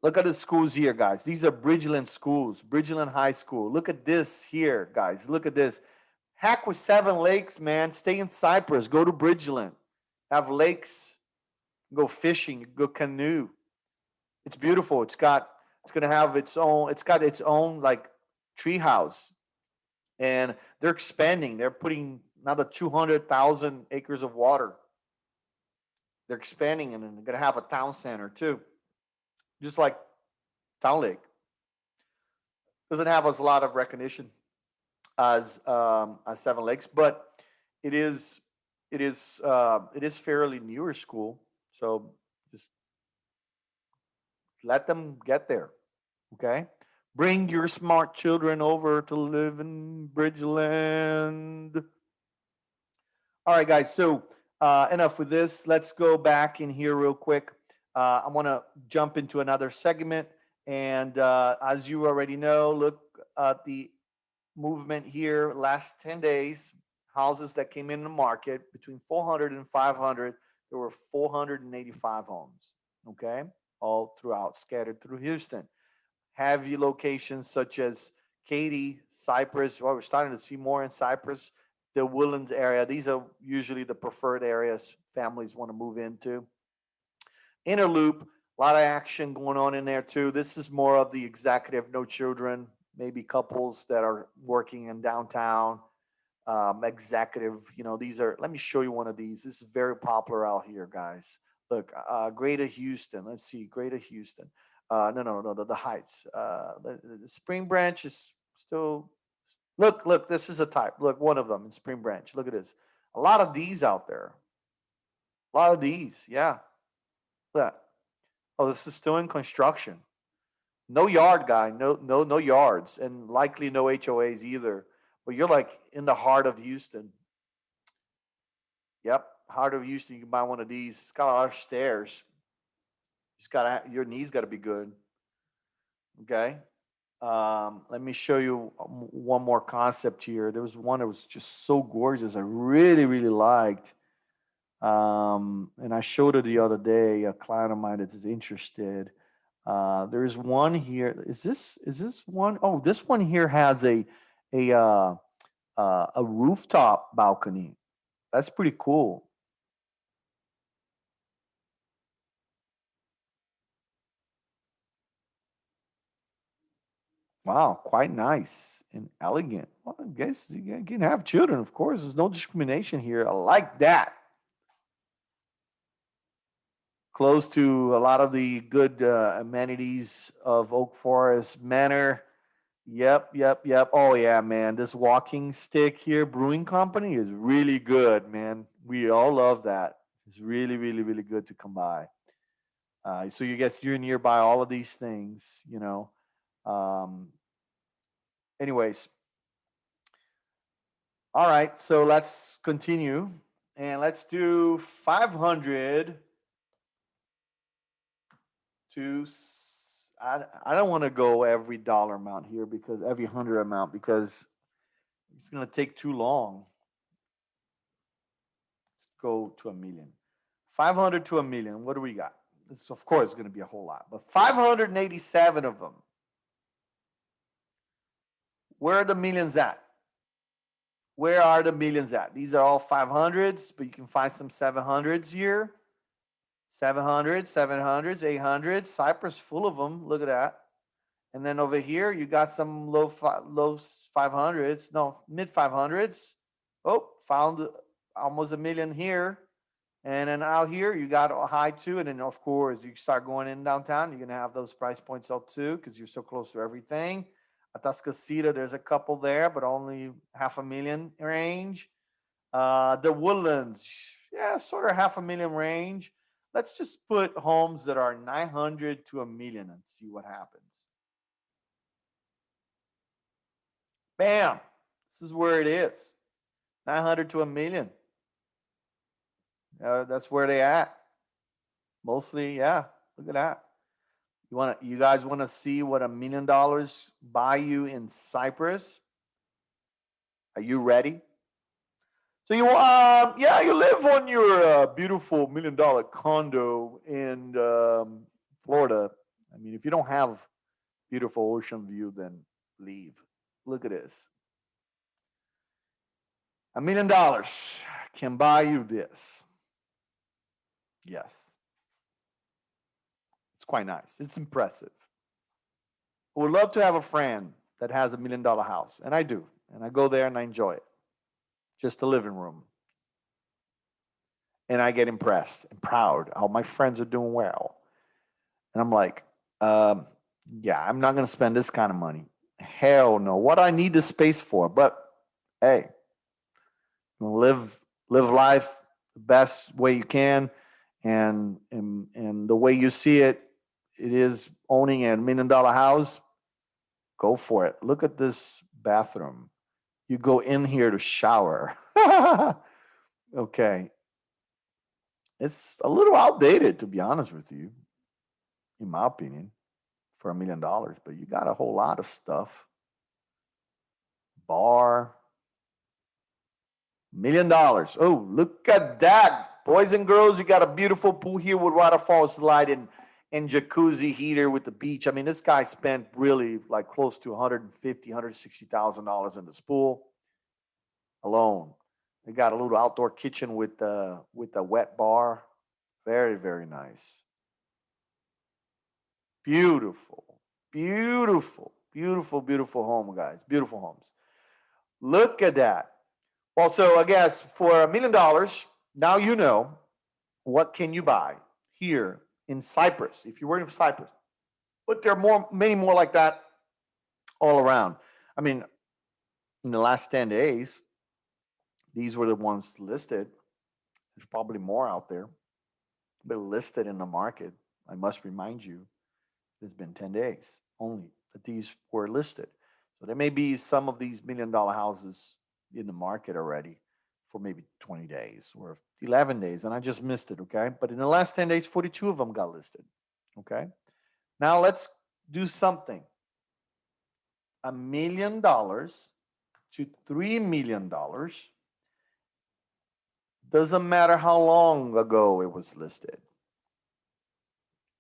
Look at the schools here, guys. These are Bridgeland schools, Bridgeland High School. Look at this here, guys. Look at this. Heck with 7 lakes, man. Stay in Cyprus. Go to Bridgeland. Have lakes. Go fishing. Go canoe. It's beautiful. It's gonna have its own. It's got its own like tree house, and they're expanding. They're putting another 200,000 acres of water. They're expanding, and they're gonna have a town center too, just like Town Lake. Doesn't have as a lot of recognition as Seven Lakes, but it is it is fairly newer school. So just let them get there. Okay. Bring your smart children over to live in Bridgeland. All right, guys. So enough with this. Let's go back in here real quick. I want to jump into another segment. And as you already know, look at the movement here last 10 days. Houses that came in the market between 400 and 500. There were 485 homes. Okay. All throughout, scattered through Houston. Heavy locations such as Katy, Cypress. Well, we're starting to see more in Cypress, the Woodlands area. These are usually the preferred areas families want to move into. Inner Loop, a lot of action going on in there too. This is more of the executive, no children, maybe couples that are working in downtown. Executive, these are. Let me show you one of these. This is very popular out here, guys. Look, Greater Houston. Let's see, Greater Houston. No, no, no, the Heights. The Spring Branch is still. Look. This is a type. Look, one of them in Spring Branch. Look at this. A lot of these out there. A lot of these. Yeah. Look. Oh, this is still in construction. No yard guy. No, no, no yards, and likely no HOAs either. But you're like in the heart of Houston. Yep, heart of Houston. You can buy one of these. It's got a lot of stairs. Just got your knees got to be good. Okay. Let me show you one more concept here. There was one that was just so gorgeous. I really, really liked. And I showed it the other day. A client of mine that is interested. There's one here. Is this one? Oh, this one here has a a rooftop balcony. That's pretty cool. Wow, quite nice and elegant. Well, I guess you can have children, of course. There's no discrimination here. I like that. Close to a lot of the good amenities of Oak Forest Manor. Yep, yep, yep. Oh yeah, man. This walking stick here, brewing company is really good, man. We all love that. It's really, really, really good to come by. So you guess you're nearby all of these things, you know. Um, anyways, all right. So let's continue and let's do 500 to. I don't want to go every dollar amount here because every hundred amount because it's going to take too long. Let's go to a million. 500 to a million. What do we got? This, of course, is going to be a whole lot, but 587 of them. Where are the millions at? Where are the millions at? These are all 500s, but you can find some 700s here. 700s, 700s, 800s. Cyprus full of them. Look at that. And then over here, you got some low 500s, no, mid 500s. Oh, found almost a million here. And then out here, you got a high two. And then, of course, you start going in downtown, you're going to have those price points up too because you're so close to everything. Atascocita, there's a couple there, but only half a million range. The Woodlands, yeah, sort of half a million range. Let's just put homes that are 900 to a million and see what happens. Bam. This is where it is. 900 to a million. That's where they at. Mostly, yeah. Look at that. You guys want to see what $1 million buy you in Cyprus? Are you ready? So yeah, you live on your beautiful $1 million condo in Florida. I mean, if you don't have beautiful ocean view, then leave. Look at this. $1 million can buy you this. Yes, it's quite nice. It's impressive. I would love to have a friend that has $1 million house, and I do. And I go there and I enjoy it. Just a living room. And I get impressed and proud how my friends are doing well. And I'm like, um, yeah, I'm not going to spend this kind of money. Hell no. What I need this space for? But hey, live life the best way you can, and the way you see it, it is owning a $1 million house. Go for it. Look at this bathroom. You go in here to shower. Okay, it's a little outdated to be honest with you, in my opinion, for $1 million. But you got a whole lot of stuff. Bar, $1 million. Oh, look at that. Boys and girls, you got a beautiful pool here with waterfall slide and jacuzzi heater with the beach. I mean, this guy spent really like close to 150, $160,000 in this pool alone. They got a little outdoor kitchen with a wet bar. Very, very nice. Beautiful. Beautiful. Beautiful, beautiful home, guys. Beautiful homes. Look at that. Well, so I guess for $1 million, now you know what can you buy here in Cyprus if you're in Cyprus. But there are many more like that all around. I mean, in the last 10 days, these were the ones listed. There's probably more out there, but listed in the market. I must remind you, it's been 10 days only that these were listed. So there may be some of these $1 million houses in the market already for maybe 20 days or 11 days, and I just missed it. Okay. But in the last 10 days, 42 of them got listed. Okay. Now let's do something. $1 million to $3 million. Doesn't matter how long ago it was listed.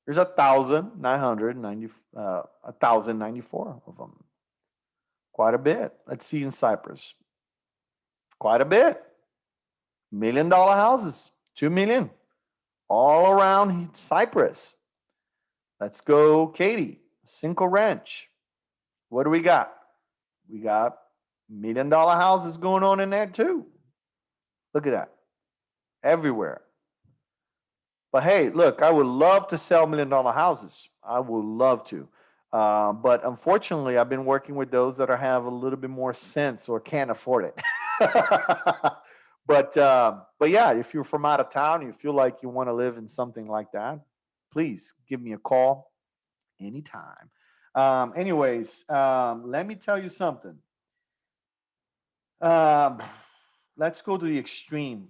There's 1,094 of them. Quite a bit. Let's see in Cyprus. Quite a bit. $1 million houses, 2 million, all around Cyprus. Let's go, Katie. Cinco Ranch. What do we got? We got $1 million houses going on in there too. Look at that. Everywhere. But hey, look, I would love to sell $1 million houses. I would love to. But unfortunately, I've been working with those that have a little bit more sense or can't afford it. But yeah, if you're from out of town, you feel like you want to live in something like that, please give me a call anytime. Anyways, let me tell you something. Let's go to the extreme.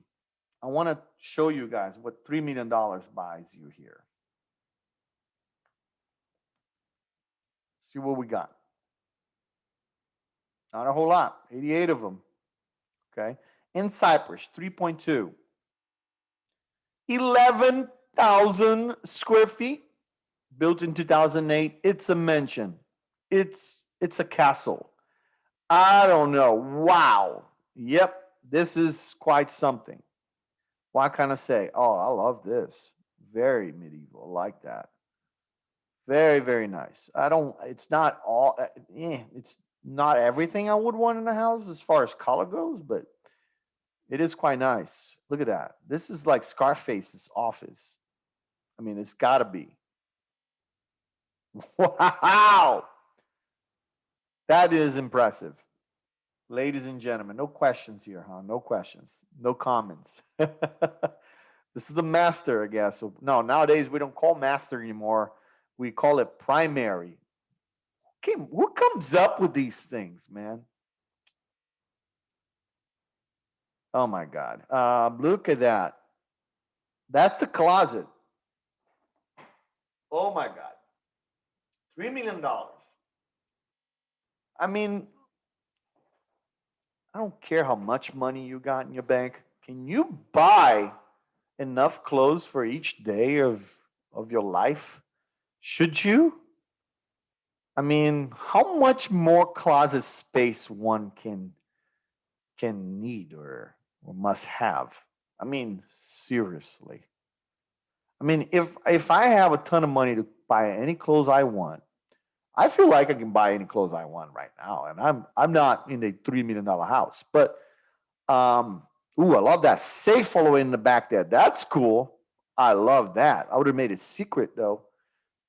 I want to show you guys what $3 million buys you here. See what we got. Not a whole lot. 88 of them. Okay. In Cyprus, 3.2. 11,000 square feet. Built in 2008. It's a mansion. It's a castle. I don't know. Wow. Yep. This is quite something. What can I say? Oh, I love this. Very medieval. I like that. Very, very nice. It's not all, it's not everything I would want in a house as far as color goes, but it is quite nice. Look at that. This is like Scarface's office. I mean, it's got to be. Wow. That is impressive. Ladies and gentlemen, no questions here, huh? No questions. No comments. This is the master, I guess. No, nowadays we don't call master anymore. We call it primary. Who comes up with these things, man? Oh my God. Look at that. That's the closet. Oh my God. $3 million. I mean, I don't care how much money you got in your bank. Can you buy enough clothes for each day of your life? Should you? I mean, how much more closet space one can need or must have? I mean, seriously. I mean, if I have a ton of money to buy any clothes I want, I feel like I can buy any clothes I want right now, and I'm not in a $3 million house. But ooh, I love that safe all the way in the back there. That's cool. I love that. I would have made it secret though.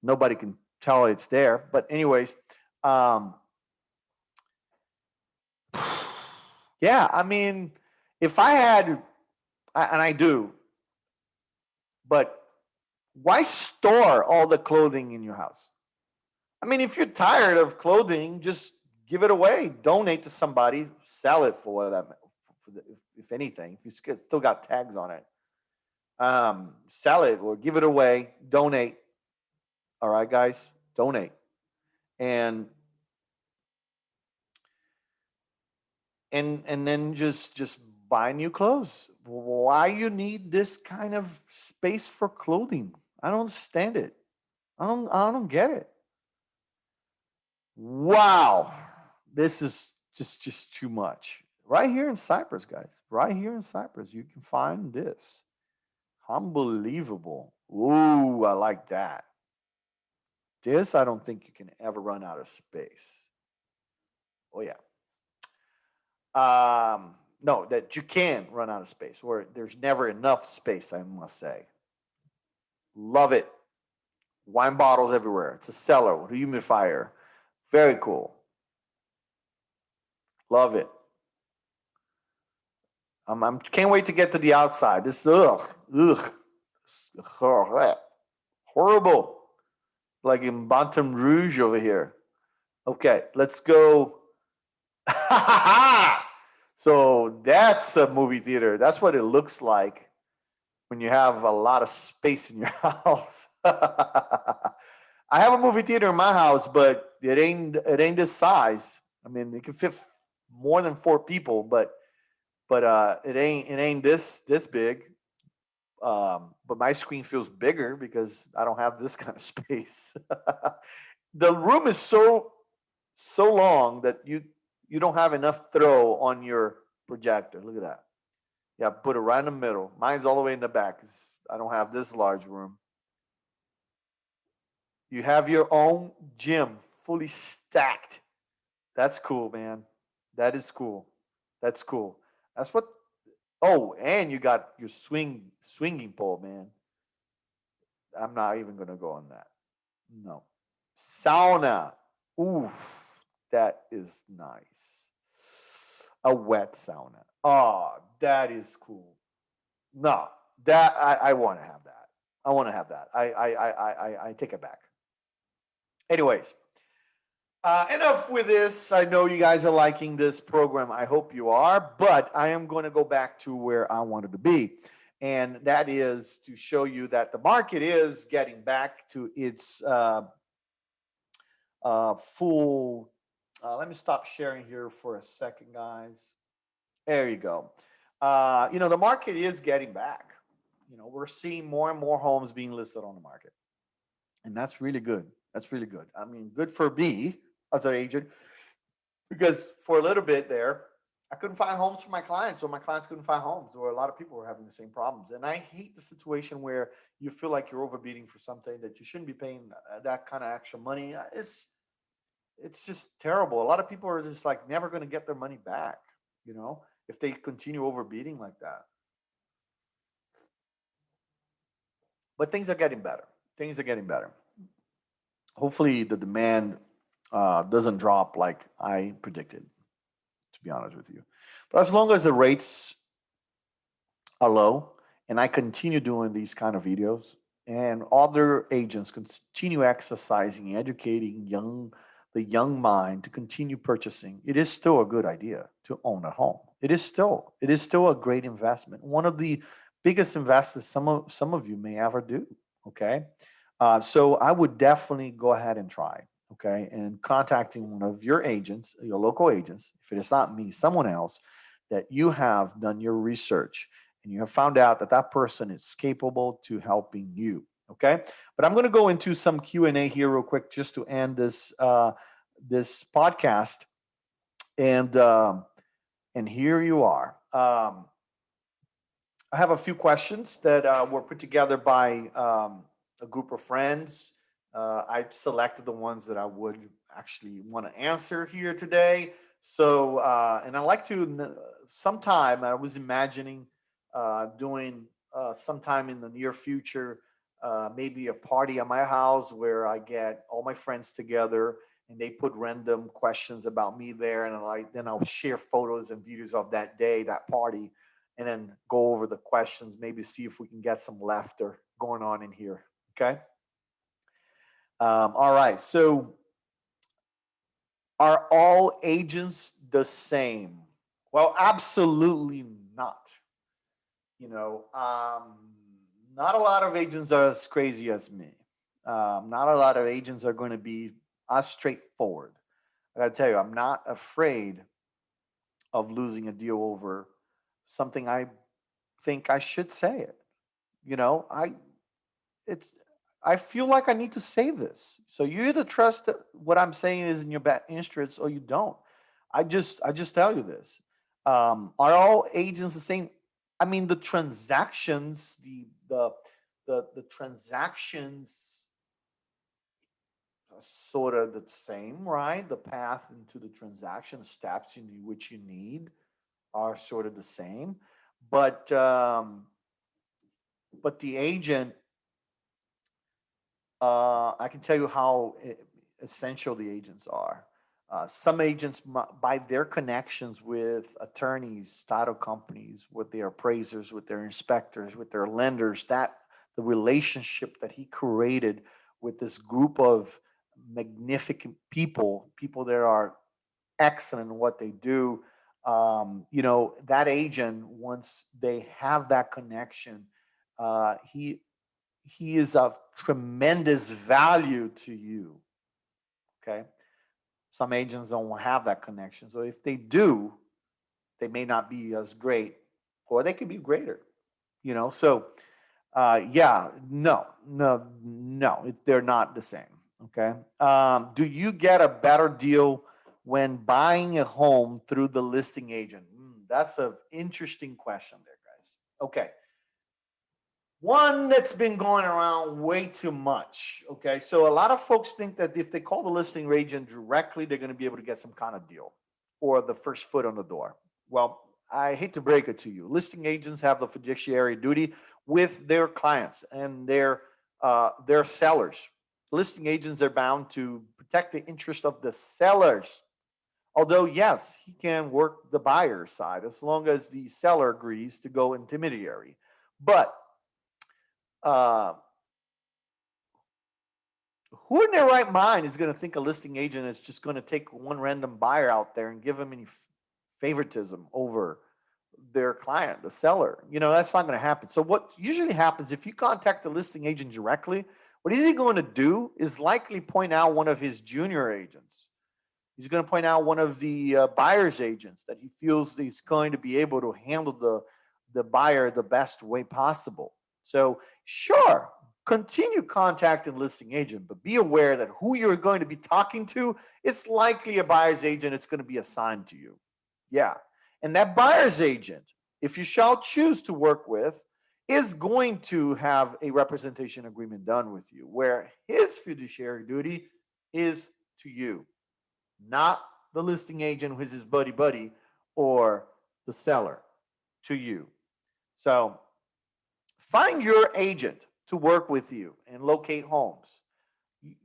Nobody can tell it's there. But anyways, yeah. I mean, if I had, and I do, but why store all the clothing in your house? I mean, if you're tired of clothing, just give it away, donate to somebody, sell it for whatever, if anything. If you still got tags on it, sell it or give it away, donate. All right, guys, donate, and then just buy new clothes. Why you need this kind of space for clothing? I don't understand it. I don't get it. Wow, this is just too much. Right here in Cyprus, guys. Right here in Cyprus, you can find this. Unbelievable. Ooh, I like that. This, I don't think you can ever run out of space. Oh yeah. No, that you can run out of space, or there's never enough space, I must say. Love it. Wine bottles everywhere. It's a cellar with a humidifier. Very cool. Love it. I can't wait to get to the outside. This horrible. Like in Baton Rouge over here. Okay, let's go. So that's a movie theater. That's what it looks like when you have a lot of space in your house. I have a movie theater in my house, but it ain't this size. I mean, it can fit more than 4 people, but it ain't this big. But my screen feels bigger because I don't have this kind of space. The room is so long that you don't have enough throw on your projector. Look at that. Yeah, put it right in the middle. Mine's all the way in the back 'cause I don't have this large room. You have your own gym, fully stacked. That's cool, man. That is cool. That's cool. That's what. Oh, and you got your swinging pole, man. I'm not even gonna go on that. No. Sauna. Oof, that is nice. A wet sauna. Oh, that is cool. No, that I want to have that. I want to have that. I take it back. Anyways, enough with this. I know you guys are liking this program. I hope you are, but I am going to go back to where I wanted to be. And that is to show you that the market is getting back to its full. Let me stop sharing here for a second, guys. There you go. The market is getting back. We're seeing more and more homes being listed on the market, and that's really good. That's really good. I mean, good for me as an agent because for a little bit there, I couldn't find homes for my clients, or my clients couldn't find homes, or a lot of people were having the same problems. And I hate the situation where you feel like you're overbidding for something that you shouldn't be paying that kind of extra money. It's just terrible. A lot of people are just like never going to get their money back, if they continue overbidding like that. But things are getting better. Things are getting better. Hopefully, the demand doesn't drop like I predicted, to be honest with you. But as long as the rates are low and I continue doing these kind of videos and other agents continue exercising, educating the young mind to continue purchasing, it is still a good idea to own a home. It is still a great investment. One of the biggest investments some of you may ever do. Okay. So I would definitely go ahead and try. Okay. And contacting one of your agents, your local agents, if it is not me, someone else, that you have done your research and you have found out that that person is capable to helping you. Okay. But I'm going to go into some Q&A here real quick just to end this podcast. And here you are. I have a few questions that were put together by a group of friends. I selected the ones that I would actually want to answer here today. So, and I like to, sometime I was imagining doing sometime in the near future, maybe a party at my house where I get all my friends together and they put random questions about me there, and then I'll share photos and videos of that day, that party, and then go over the questions, maybe see if we can get some laughter going on in here. Okay. All right. So, are all agents the same? Well, absolutely not. You know, not a lot of agents are as crazy as me. Not a lot of agents are going to be as straightforward. I got to tell you, I'm not afraid of losing a deal over something I think I should say it. You know, it's I feel like I need to say this. So you either trust that what I'm saying is in your best interest or you don't. I just tell you this. Are all agents the same? I mean, the transactions, the transactions are sort of the same, right? The path into the transaction, steps in which you need are sort of the same, but the agent, I can tell you how essential the agents are. Some agents, by their connections with attorneys, title companies, with their appraisers, with their inspectors, with their lenders, that the relationship that he created with this group of magnificent people that are excellent in what they do. That agent, once they have that connection, he is of tremendous value to you. Okay. Some agents don't have that connection. So if they do, they may not be as great, or they could be greater. So yeah, no, no, no, they're not the same. Okay. Do you get a better deal when buying a home through the listing agent? That's an interesting question there, guys. Okay. One that's been going around way too much. Okay. So a lot of folks think that if they call the listing agent directly, they're going to be able to get some kind of deal or the first foot on the door. Well, I hate to break it to you. Listing agents have the fiduciary duty with their clients and their sellers. Listing agents are bound to protect the interest of the sellers. Although, yes, he can work the buyer's side as long as the seller agrees to go intermediary. But uh, who in their right mind is going to think a listing agent is just going to take one random buyer out there and give him any favoritism over their client, the seller? That's not going to happen. So what usually happens if you contact the listing agent directly, what is he going to do is likely point out one of his junior agents. He's going to point out one of the buyer's agents that he feels he's going to be able to handle the buyer the best way possible. So sure, continue contacting listing agent, but be aware that who you're going to be talking to is likely a buyer's agent. It's going to be assigned to you. Yeah. And that buyer's agent, if you shall choose to work with, is going to have a representation agreement done with you where his fiduciary duty is to you, not the listing agent who is his buddy or the seller, to you. So find your agent to work with you and locate homes.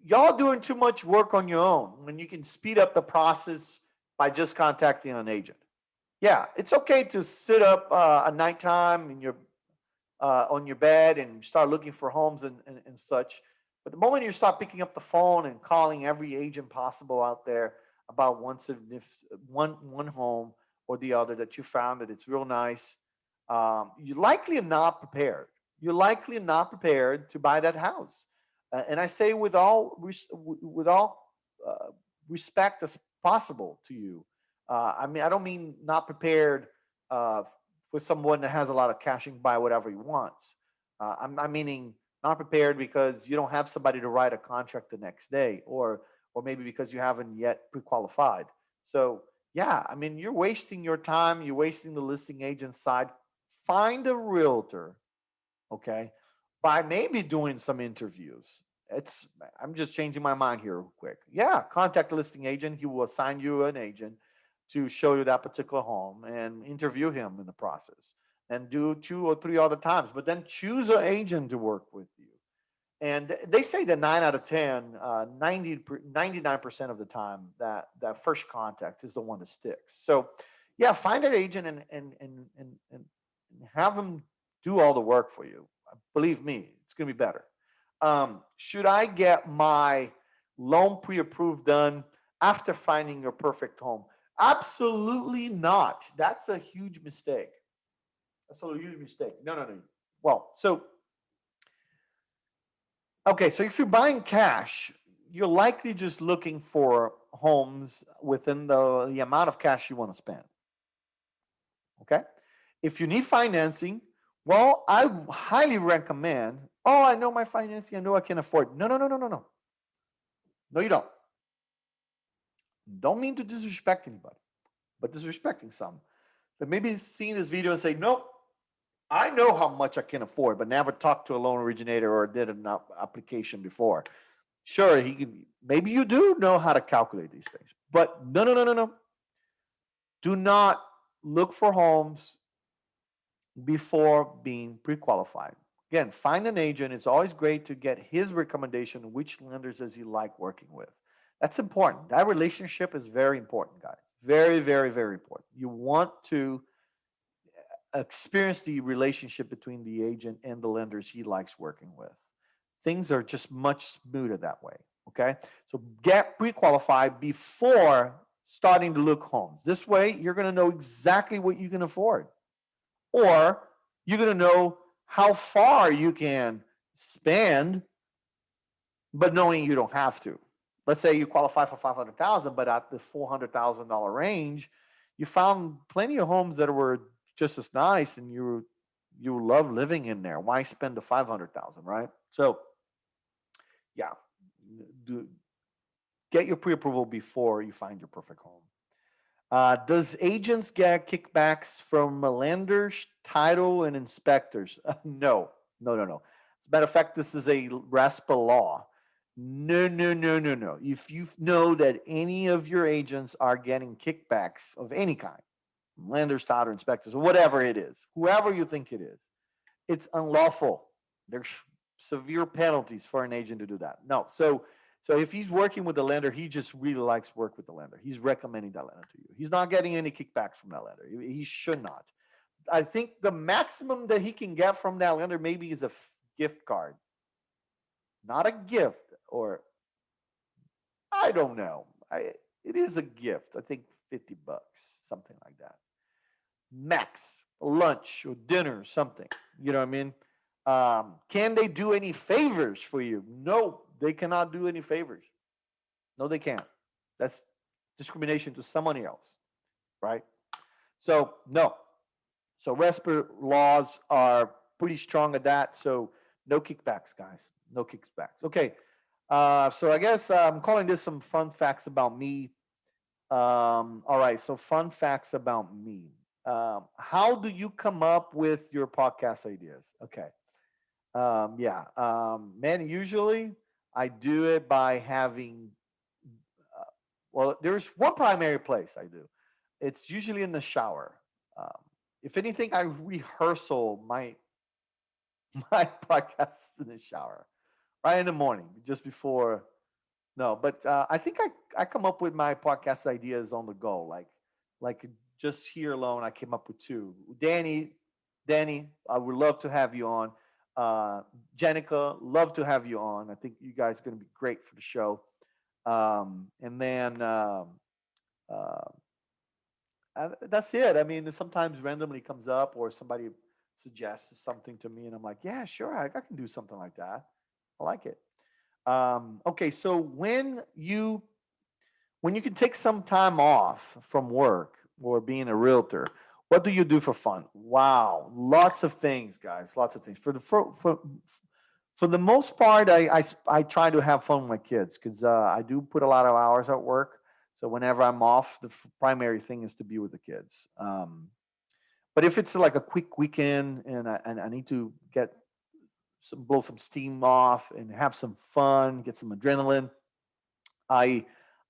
Y'all doing too much work on your own when you can speed up the process by just contacting an agent. Yeah, it's okay to sit up at nighttime in your on your bed and start looking for homes and such. But the moment you start picking up the phone and calling every agent possible out there about one home or the other that you found that it's real nice, you're likely not prepared. You're likely not prepared to buy that house. And I say with all respect as possible to you. I mean, I don't mean not prepared uh, for someone that has a lot of cash and buy whatever he wants. I'm meaning not prepared because you don't have somebody to write a contract the next day, or maybe because you haven't yet pre-qualified. So yeah, I mean, you're wasting your time. You're wasting the listing agent side. Find a realtor, okay, by maybe doing some interviews. It's I'm just changing my mind here real quick. Yeah, contact the listing agent. He will assign you an agent to show you that particular home and interview him in the process. And do 2 or 3 other times, but then choose an agent to work with you. And they say that 9 out of 10, 99% of the time, that first contact is the one that sticks. So, yeah, find an agent and have them do all the work for you. Believe me, it's going to be better. Should I get my loan pre-approved done after finding your perfect home? Absolutely not. That's a huge mistake. That's a huge mistake. No, no, no. Well, so okay, so if you're buying cash, you're likely just looking for homes within the amount of cash you want to spend. Okay. If you need financing, well, I highly recommend, oh, I know my financing, I know I can afford. No, no, no, no, no, no. No, you don't. Don't mean to disrespect anybody, but disrespecting some that maybe seeing this video and say, nope, I know how much I can afford, but never talked to a loan originator or did an application before. Sure, he can. Maybe you do know how to calculate these things, but no, no, no, no, no. Do not look for homes before being pre-qualified. Again, find an agent. It's always great to get his recommendation. Which lenders does he like working with? That's important. That relationship is very important, guys. Very, very, very important. You want to experience the relationship between the agent and the lenders he likes working with. Things are just much smoother that way. Okay. So get pre qualified before starting to look homes. This way, you're going to know exactly what you can afford, or you're going to know how far you can spend, but knowing you don't have to. let's say you qualify for 500,000, but at the $400,000 range, you found plenty of homes that were just as nice, and you love living in there. Why spend the 500,000, right? So yeah, do get your pre-approval before you find your perfect home. Does agents get kickbacks from lenders, title, and inspectors? No, no, no, no. As a matter of fact, this is a RESPA law. No, no, no, no, no. If you know that any of your agents are getting kickbacks of any kind, lenders, title, inspectors, or whatever it is, whoever you think it is, it's unlawful. There's severe penalties for an agent to do that. No. So if he's working with the lender, he just really likes work with the lender. He's recommending that lender to you. He's not getting any kickbacks from that lender. He should not. I think the maximum that he can get from that lender maybe is a gift card, not a gift, or I don't know. It is a gift. I think $50, something like that. Max, lunch or dinner, something. You know what I mean? Can they do any favors for you? No, they cannot do any favors. No, they can't. That's discrimination to somebody else, right? So no. So RESPA laws are pretty strong at that. So no kickbacks, guys. No kickbacks. Okay. So I guess I'm calling this some fun facts about me. All right. So fun facts about me. How do you come up with your podcast ideas? Okay. Yeah. Man, usually I do it by having, well, there's one primary place I do. It's usually in the shower. Um, if anything, I rehearsal my podcasts in the shower, right in the morning, just before. No, but I think I come up with my podcast ideas on the go. Like just here alone, I came up with two. Danny, I would love to have you on. Jenica, love to have you on. I think you guys are going to be great for the show. And then uh, that's it. I mean, sometimes randomly comes up or somebody suggests something to me, and I'm like, yeah, sure, I can do something like that. I like it. Okay, so when you can take some time off from work or being a realtor, what do you do for fun? Wow, lots of things, guys. Lots of things. For the most part, I try to have fun with my kids because I do put a lot of hours at work. So whenever I'm off, the primary thing is to be with the kids. But if it's like a quick weekend and I need to blow some steam off and have some fun, get some adrenaline, I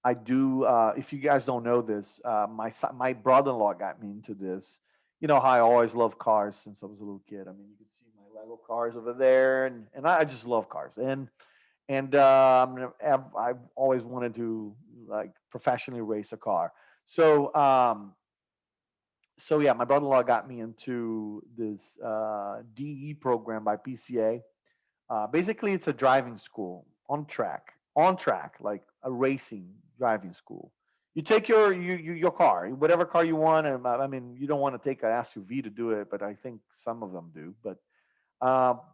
I do. If you guys don't know this, my brother-in-law got me into this. You know how I always loved cars since I was a little kid. I mean, you can see my Lego cars over there, and I just love cars. And I've always wanted to like professionally race a car. So so yeah, my brother-in-law got me into this DE program by PCA. Basically, it's a driving school on track, like a racing driving school. You take your car, whatever car you want. And I mean, you don't want to take an SUV to do it, but I think some of them do. But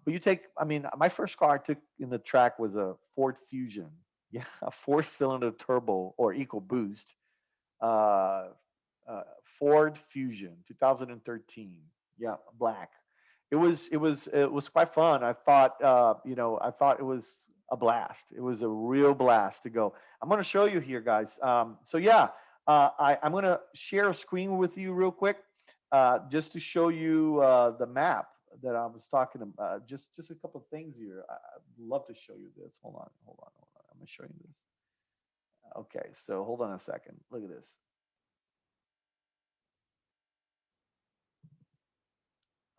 you take. I mean, my first car I took in the track was a Ford Fusion. Yeah, a four-cylinder turbo or EcoBoost. Uh, Ford Fusion, 2013. Yeah, black. It was quite fun. I thought I thought it was a blast. It was a real blast to go. I'm going to show you here, guys. So yeah, I'm going to share a screen with you real quick, just to show you the map that I was talking about. Just a couple of things here. I'd love to show you this. Hold on. I'm going to show you this. Okay, so hold on a second. Look at this.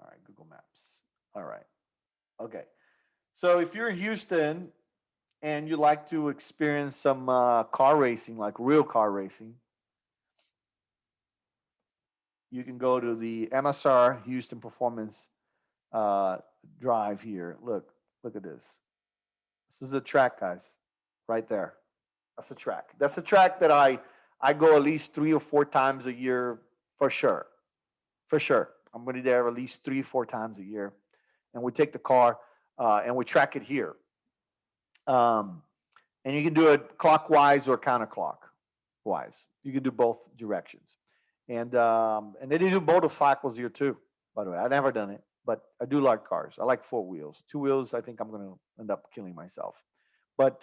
All right, Google Maps. All right. Okay. So if you're in Houston and you like to experience some car racing, like real car racing, you can go to the MSR Houston Performance uh, Drive here. Look at this. This is the track, guys, right there. That's the track. That's the track that I go at least 3 or 4 times a year for sure. For sure, I'm going to be there at least 3 or 4 times a year, and we take the car and we track it here. Um, and you can do it clockwise or counterclockwise. You can do both directions, and they do motorcycles here too. By the way, I've never done it, but I do like cars. I like four wheels. Two wheels, I think I'm going to end up killing myself. But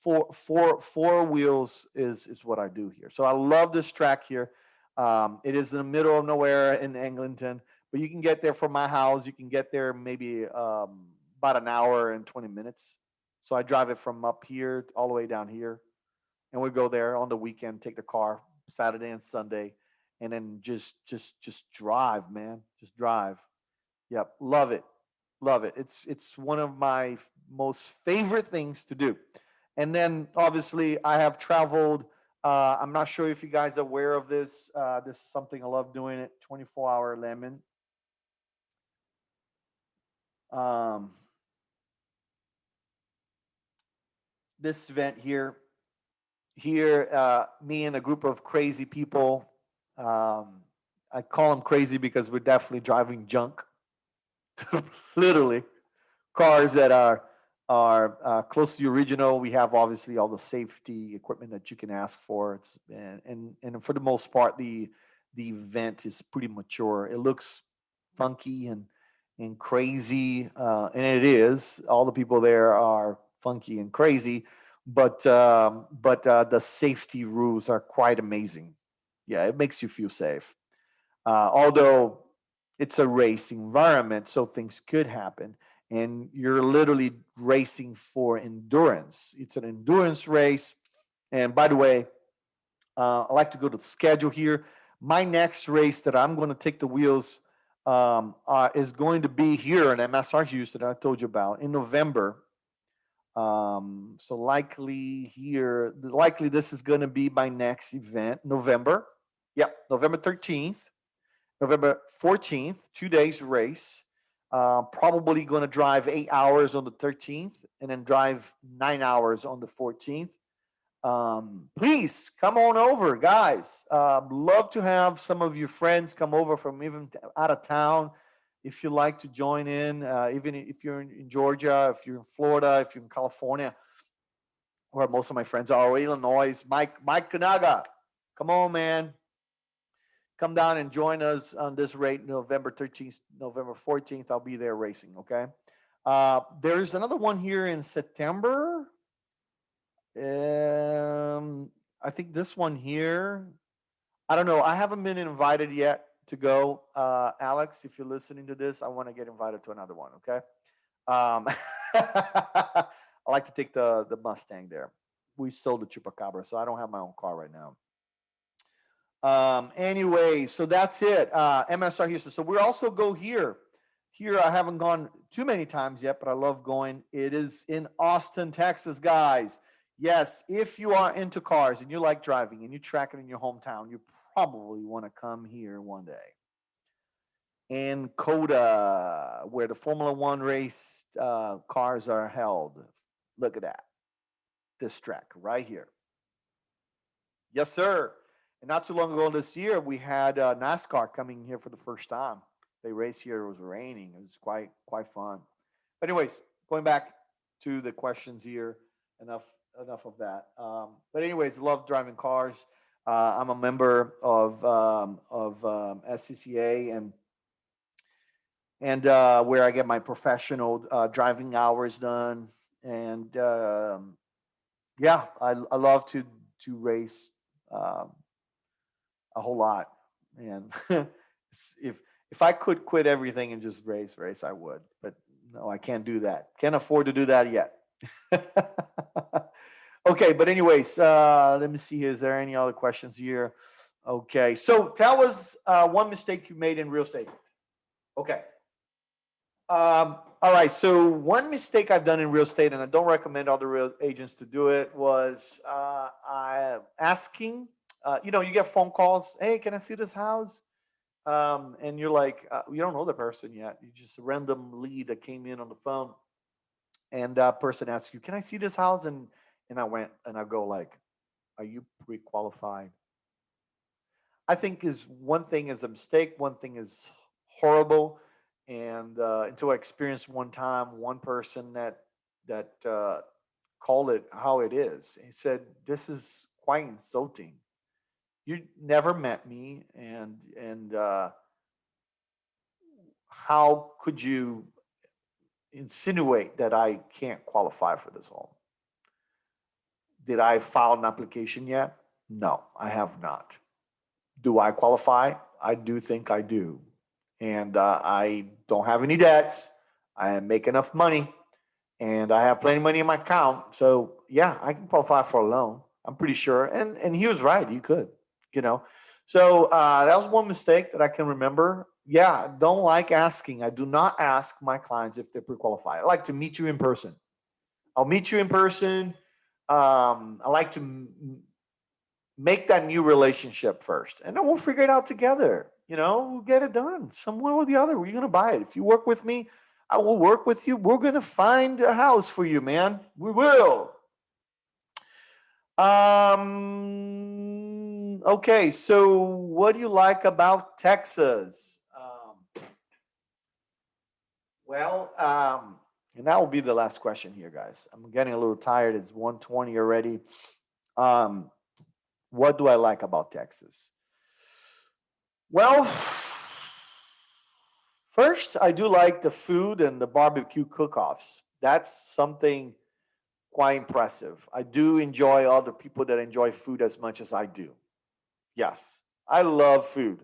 four wheels is what I do here. So I love this track here. It is in the middle of nowhere in Eglinton, but you can get there from my house. You can get there maybe about an hour and 20 minutes. So I drive it from up here all the way down here, and we go there on the weekend, take the car Saturday and Sunday, and then just drive, man. Just drive. Yep, love it, love it. It's one of my most favorite things to do. And then obviously I have traveled. I'm not sure if you guys are aware of this. This is something I love doing. It 24-hour lemon. Um, this event here, me and a group of crazy people. Um, I call them crazy because we're definitely driving junk, literally cars that are close to the original. We have obviously all the safety equipment that you can ask for. It's and for the most part, the event is pretty mature. It looks funky and crazy, and it is. All the people there are funky and crazy, but the safety rules are quite amazing. Yeah, it makes you feel safe. Although it's a race environment, so things could happen. And you're literally racing for endurance. It's an endurance race. And by the way, I like to go to the schedule here. My next race that I'm going to take the wheels is going to be here in MSR Houston, I told you about, in November. So likely this is going to be my next event, November. Yep, November 13th. November 14th, 2 days race. Probably going to drive 8 hours on the 13th and then drive 9 hours on the 14th. Please come on over, guys. Love to have some of your friends come over from even out of town. If you like to join in, even if you're in Georgia, if you're in Florida, if you're in California, where most of my friends are, or Illinois, Mike Kanaga, come on, man. Come down and join us on this rate, November 13th, November 14th. I'll be there racing, okay? There's another one here in September. I think this one here, I don't know. I haven't been invited yet to go. Alex, if you're listening to this, I want to get invited to another one, okay? I like to take the Mustang there. We sold the Chupacabra, so I don't have my own car right now. Anyway, so that's it. MSR Houston. So we also go here. Here I haven't gone too many times yet, but I love going. It is in Austin, Texas, guys. Yes, if you are into cars and you like driving and you track it in your hometown, you probably want to come here one day. In Coda, where the Formula One race cars are held. Look at that. This track right here. Yes, sir. And not too long ago this year, we had NASCAR coming here for the first time. They raced here. It was raining. It was quite fun. But anyways, going back to the questions here. Enough of that. But anyways, love driving cars. I'm a member of SCCA and where I get my professional driving hours done. And yeah, I love to race a whole lot. And if if I could quit everything and just race, I would. But no, I can't do that. Can't afford to do that yet. Okay, but anyways, let me see here. Is there any other questions here? Okay, so tell us one mistake you made in real estate. Okay. All right. So one mistake I've done in real estate, and I don't recommend other real agents to do it, was I asking. You get phone calls. Hey, can I see this house? And you're like, you don't know the person yet. You just a random lead that came in on the phone, and that person asks you, "Can I see this house?" And I go like, "Are you pre-qualified?" I think is one thing is a mistake. One thing is horrible. And until I experienced one time, one person that call it how it is. He said, "This is quite insulting. You never met me, and how could you insinuate that I can't qualify for this home? Did I file an application yet? No, I have not. Do I qualify? I do think I do. And I don't have any debts. I make enough money and I have plenty of money in my account. So yeah, I can qualify for a loan. I'm pretty sure." And he was right. You could, you know. So that was one mistake that I can remember. Yeah, I don't like asking. I do not ask my clients if they're pre-qualified. I like to meet you in person. I'll meet you in person. I like to make that new relationship first, and then we'll figure it out together. We'll get it done somewhere or the other. We're gonna buy it. If you work with me, I will work with you. We're gonna find a house for you, man. We will. Okay, so what do you like about Texas? And that will be the last question here, guys. I'm getting a little tired. It's 1:20 already. Um, what do I like about Texas? Well, first, I do like the food and the barbecue cook-offs. That's something quite impressive. I do enjoy other people that enjoy food as much as I do. Yes, I love food,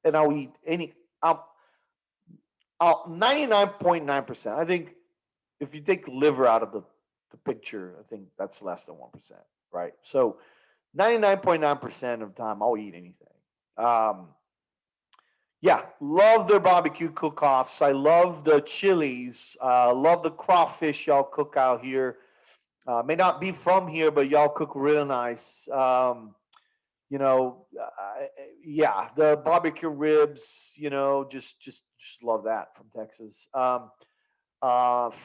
and I'll eat any. I'll 99.9%. I think if you take liver out of the picture, I think that's less than 1%, right? So 99.9% of the time, I'll eat anything. Um, yeah, love their barbecue cook-offs. I love the chilies. Love the crawfish y'all cook out here. May not be from here, but y'all cook real nice. You know, yeah, the barbecue ribs. Just love that from Texas.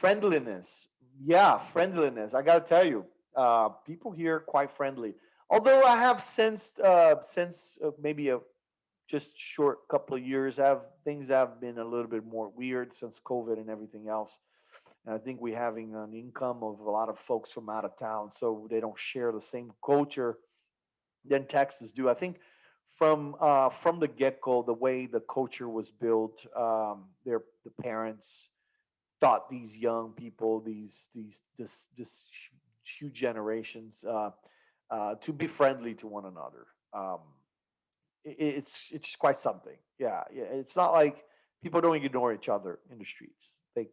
Friendliness, yeah, friendliness. I gotta tell you, people here are quite friendly. Although I have sensed since maybe a just short couple of years, have things have been a little bit more weird since COVID and everything else. And I think we're having an income of a lot of folks from out of town, so they don't share the same culture than Texas do. I think from the get go, the way the culture was built, the parents taught these young people, these this huge generations, to be friendly to one another. It's quite something. Yeah, yeah. It's not like people don't ignore each other in the streets. They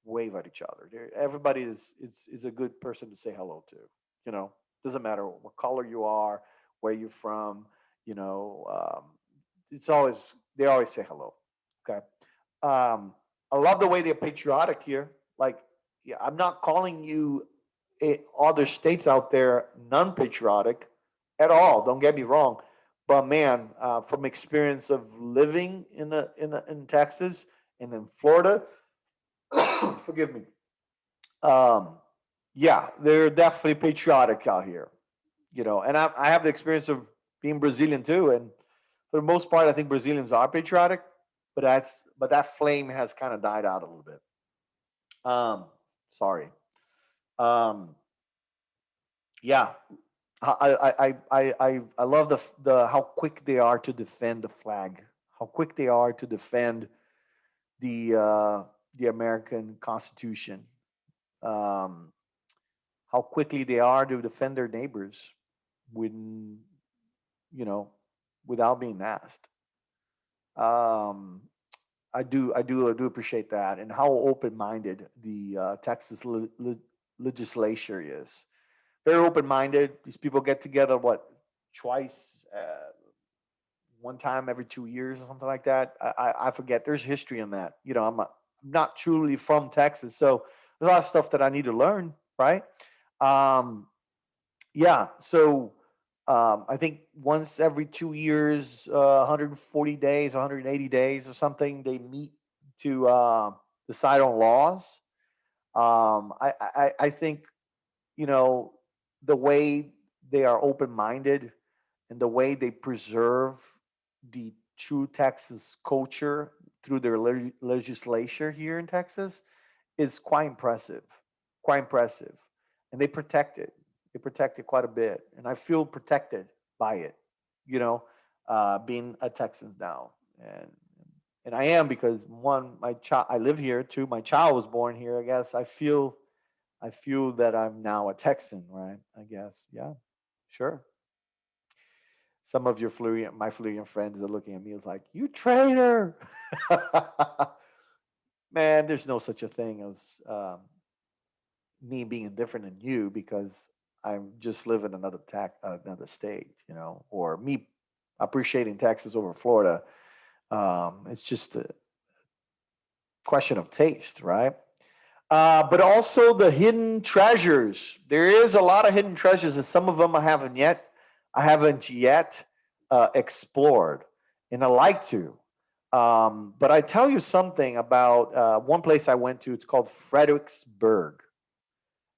wave at each other. Everybody is a good person to say hello to. Doesn't matter what color you are, where you're from. You know, it's always they always say hello. Okay. I love the way they're patriotic here. Like, yeah, I'm not calling you other states out there non-patriotic at all. Don't get me wrong, but man, from experience of living in Texas and in Florida, forgive me. Um, yeah, they're definitely patriotic out here. And I have the experience of being Brazilian too, and for the most part, I think Brazilians are patriotic, but that flame has kind of died out a little bit. Um, Sorry. Um, yeah, I love the how quick they are to defend the flag, how quick they are to defend the uh, the American Constitution, um, how quickly they are to defend their neighbors when you know without being asked. Um, I do appreciate that, and how open-minded the Texas legislature is. Very open-minded. These people get together what twice, one time every 2 years or something like that. I forget. There's history in that. I'm not truly from Texas, so there's a lot of stuff that I need to learn. Right? Um, yeah. So I think once every 2 years, 140 days, 180 days or something, they meet to decide on laws. I think you know the way they are open-minded and the way they preserve the true Texas culture through their legislature here in Texas is quite impressive. Quite impressive. and they protect it. They protect it quite a bit, and I feel protected by it. You know, being a Texan now, and I am because one, my child, I live here. Two, my child was born here. I guess I feel that I'm now a Texan, right? I guess, yeah, sure. Some of your Floridian, my Floridian friends are looking at me as like, you traitor. Man, there's no such a thing as me being different than you because I'm just live in another state, you know, or me appreciating Texas over Florida. It's just a question of taste, right? But also the hidden treasures. There is a lot of hidden treasures, and some of them I haven't yet explored, and I like to. But I tell you something about one place I went to. It's called Fredericksburg,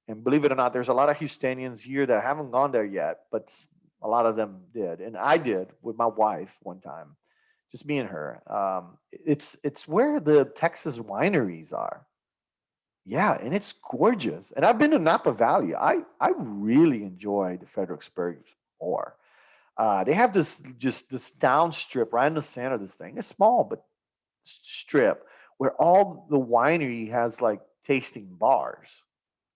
and believe it or not, there's a lot of Houstonians here that haven't gone there yet, but a lot of them did, and I did with my wife one time, just me and her. It's where the Texas wineries are. Yeah, and it's gorgeous. And I've been to Napa Valley. I really enjoyed Fredericksburg more. They have this down strip right in the center of this thing. It's small, but strip where all the winery has like tasting bars.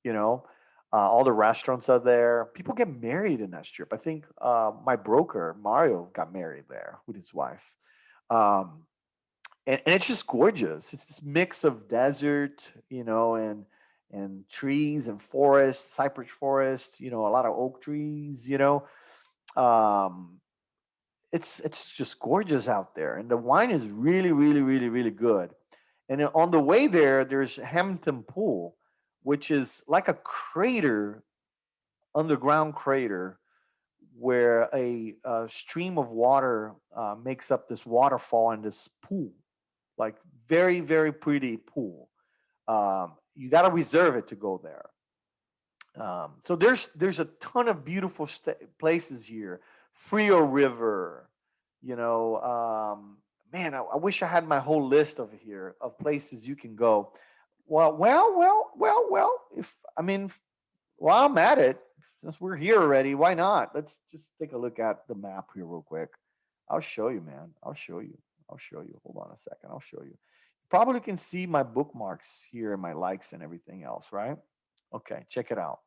You know, all the restaurants are there. People get married in that strip. I think my broker Mario got married there with his wife. Um, and it's just gorgeous. It's this mix of desert, you know, and trees and forest, cypress forest, you know, a lot of oak trees, you know. Um, it's just gorgeous out there, and the wine is really, really, really, really good. And then on the way there, there's Hampton Pool, which is like a crater, underground crater, where a stream of water makes up this waterfall and this pool, like very, very pretty pool. You got to reserve it to go there. So there's a ton of beautiful places here. Frio River, you know. Man, I wish I had my whole list of here of places you can go. Well. If I mean, while I'm at it, since we're here already, why not? Let's just take a look at the map here real quick. I'll show you, man. I'll show you. I'll show you. Hold on a second. I'll show you. Probably can see my bookmarks here and my likes and everything else, right? Okay, check it out.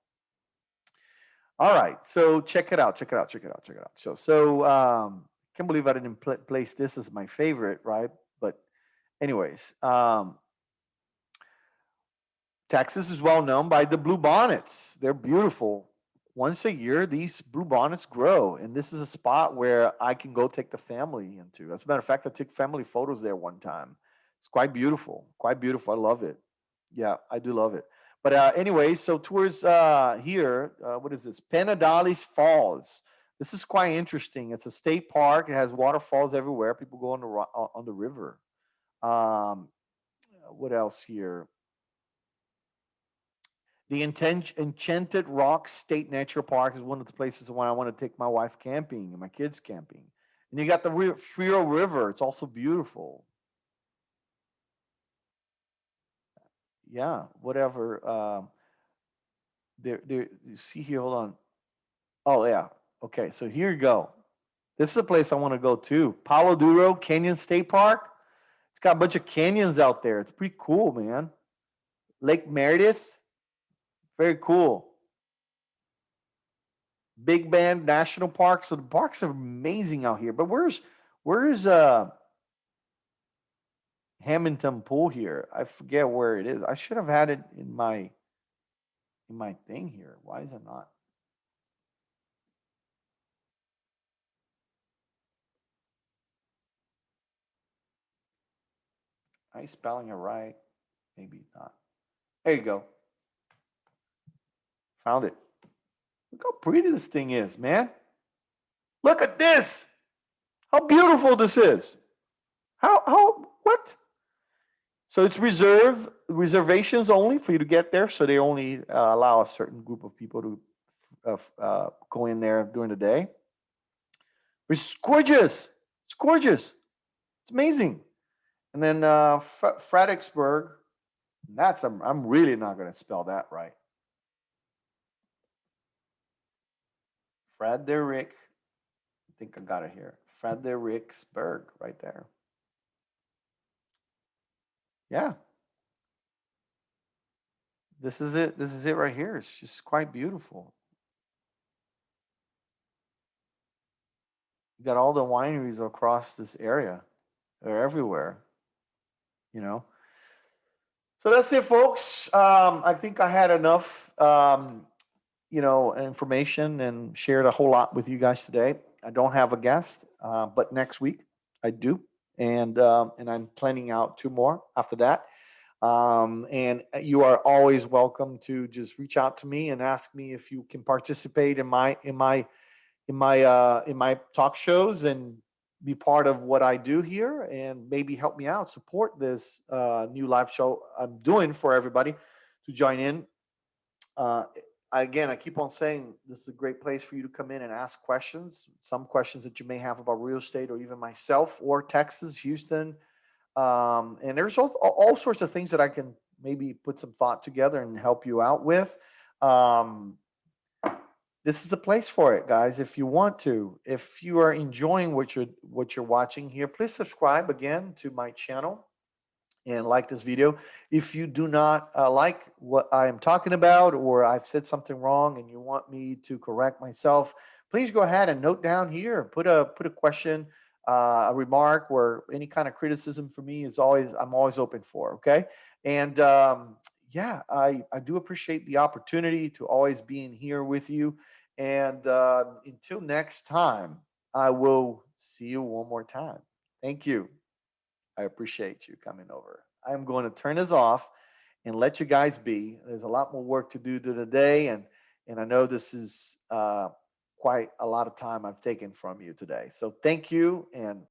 All right, so check it out. Check it out. Check it out. Check it out. Can't believe I didn't place this as my favorite, right? But anyways, Texas is well known by the blue bonnets. They're beautiful. Once a year, these blue bonnets grow, and this is a spot where I can go take the family into. As a matter of fact, I took family photos there one time. It's quite beautiful. Quite beautiful. I love it. Yeah, I do love it. But anyway, so towards here, what is this? Penadales Falls. This is quite interesting. It's a state park. It has waterfalls everywhere. People go on the river. Um, what else here? The Enchanted Rock State Natural Park is one of the places where I want to take my wife camping and my kids camping. And you got the Frio River. It's also beautiful. Yeah, whatever. You see here, hold on. Oh, yeah. Okay, so here you go. This is a place I want to go to. Palo Duro Canyon State Park. It's got a bunch of canyons out there. It's pretty cool, man. Lake Meredith. Very cool. Big Bend National Park. So the parks are amazing out here. But where's Hamilton Pool here? I forget where it is. I should have had it in my thing here. Why is it not? Am I spelling it right? Maybe not. There you go. Found it. Look how pretty this thing is, man. Look at this. How beautiful this is. What? So it's reservations only for you to get there. So they only allow a certain group of people to go in there during the day. It's gorgeous. It's gorgeous. It's amazing. And then Fredericksburg. I'm really not going to spell that right. Frederick. I think I got it here. Fredericksburg, right there. Yeah, this is it. This is it right here. It's just quite beautiful. You got all the wineries across this area. They're everywhere, you know. So that's it, folks. I think I had enough, information and shared a whole lot with you guys today. I don't have a guest, but next week I do, and I'm planning out two more after that. And you are always welcome to just reach out to me and ask me if you can participate in my talk shows and be part of what I do here and maybe help me out, support this new live show I'm doing for everybody to join in. Uh, Again, I keep on saying this is a great place for you to come in and ask questions, some questions that you may have about real estate or even myself or Texas, Houston. And there's all sorts of things that I can maybe put some thought together and help you out with. Um, this is a place for it, guys. If you want to, if you are enjoying what you're watching here, please subscribe again to my channel and like this video. If you do not like what I am talking about, or I've said something wrong and you want me to correct myself, please go ahead and note down here. Put a question, a remark, or any kind of criticism for me is always I'm always open for. Okay, and yeah, I do appreciate the opportunity to always being here with you. And until next time, I will see you one more time. Thank you. I appreciate you coming over. I'm going to turn this off and let you guys be. There's a lot more work to do today, and I know this is quite a lot of time I've taken from you today. So thank you, and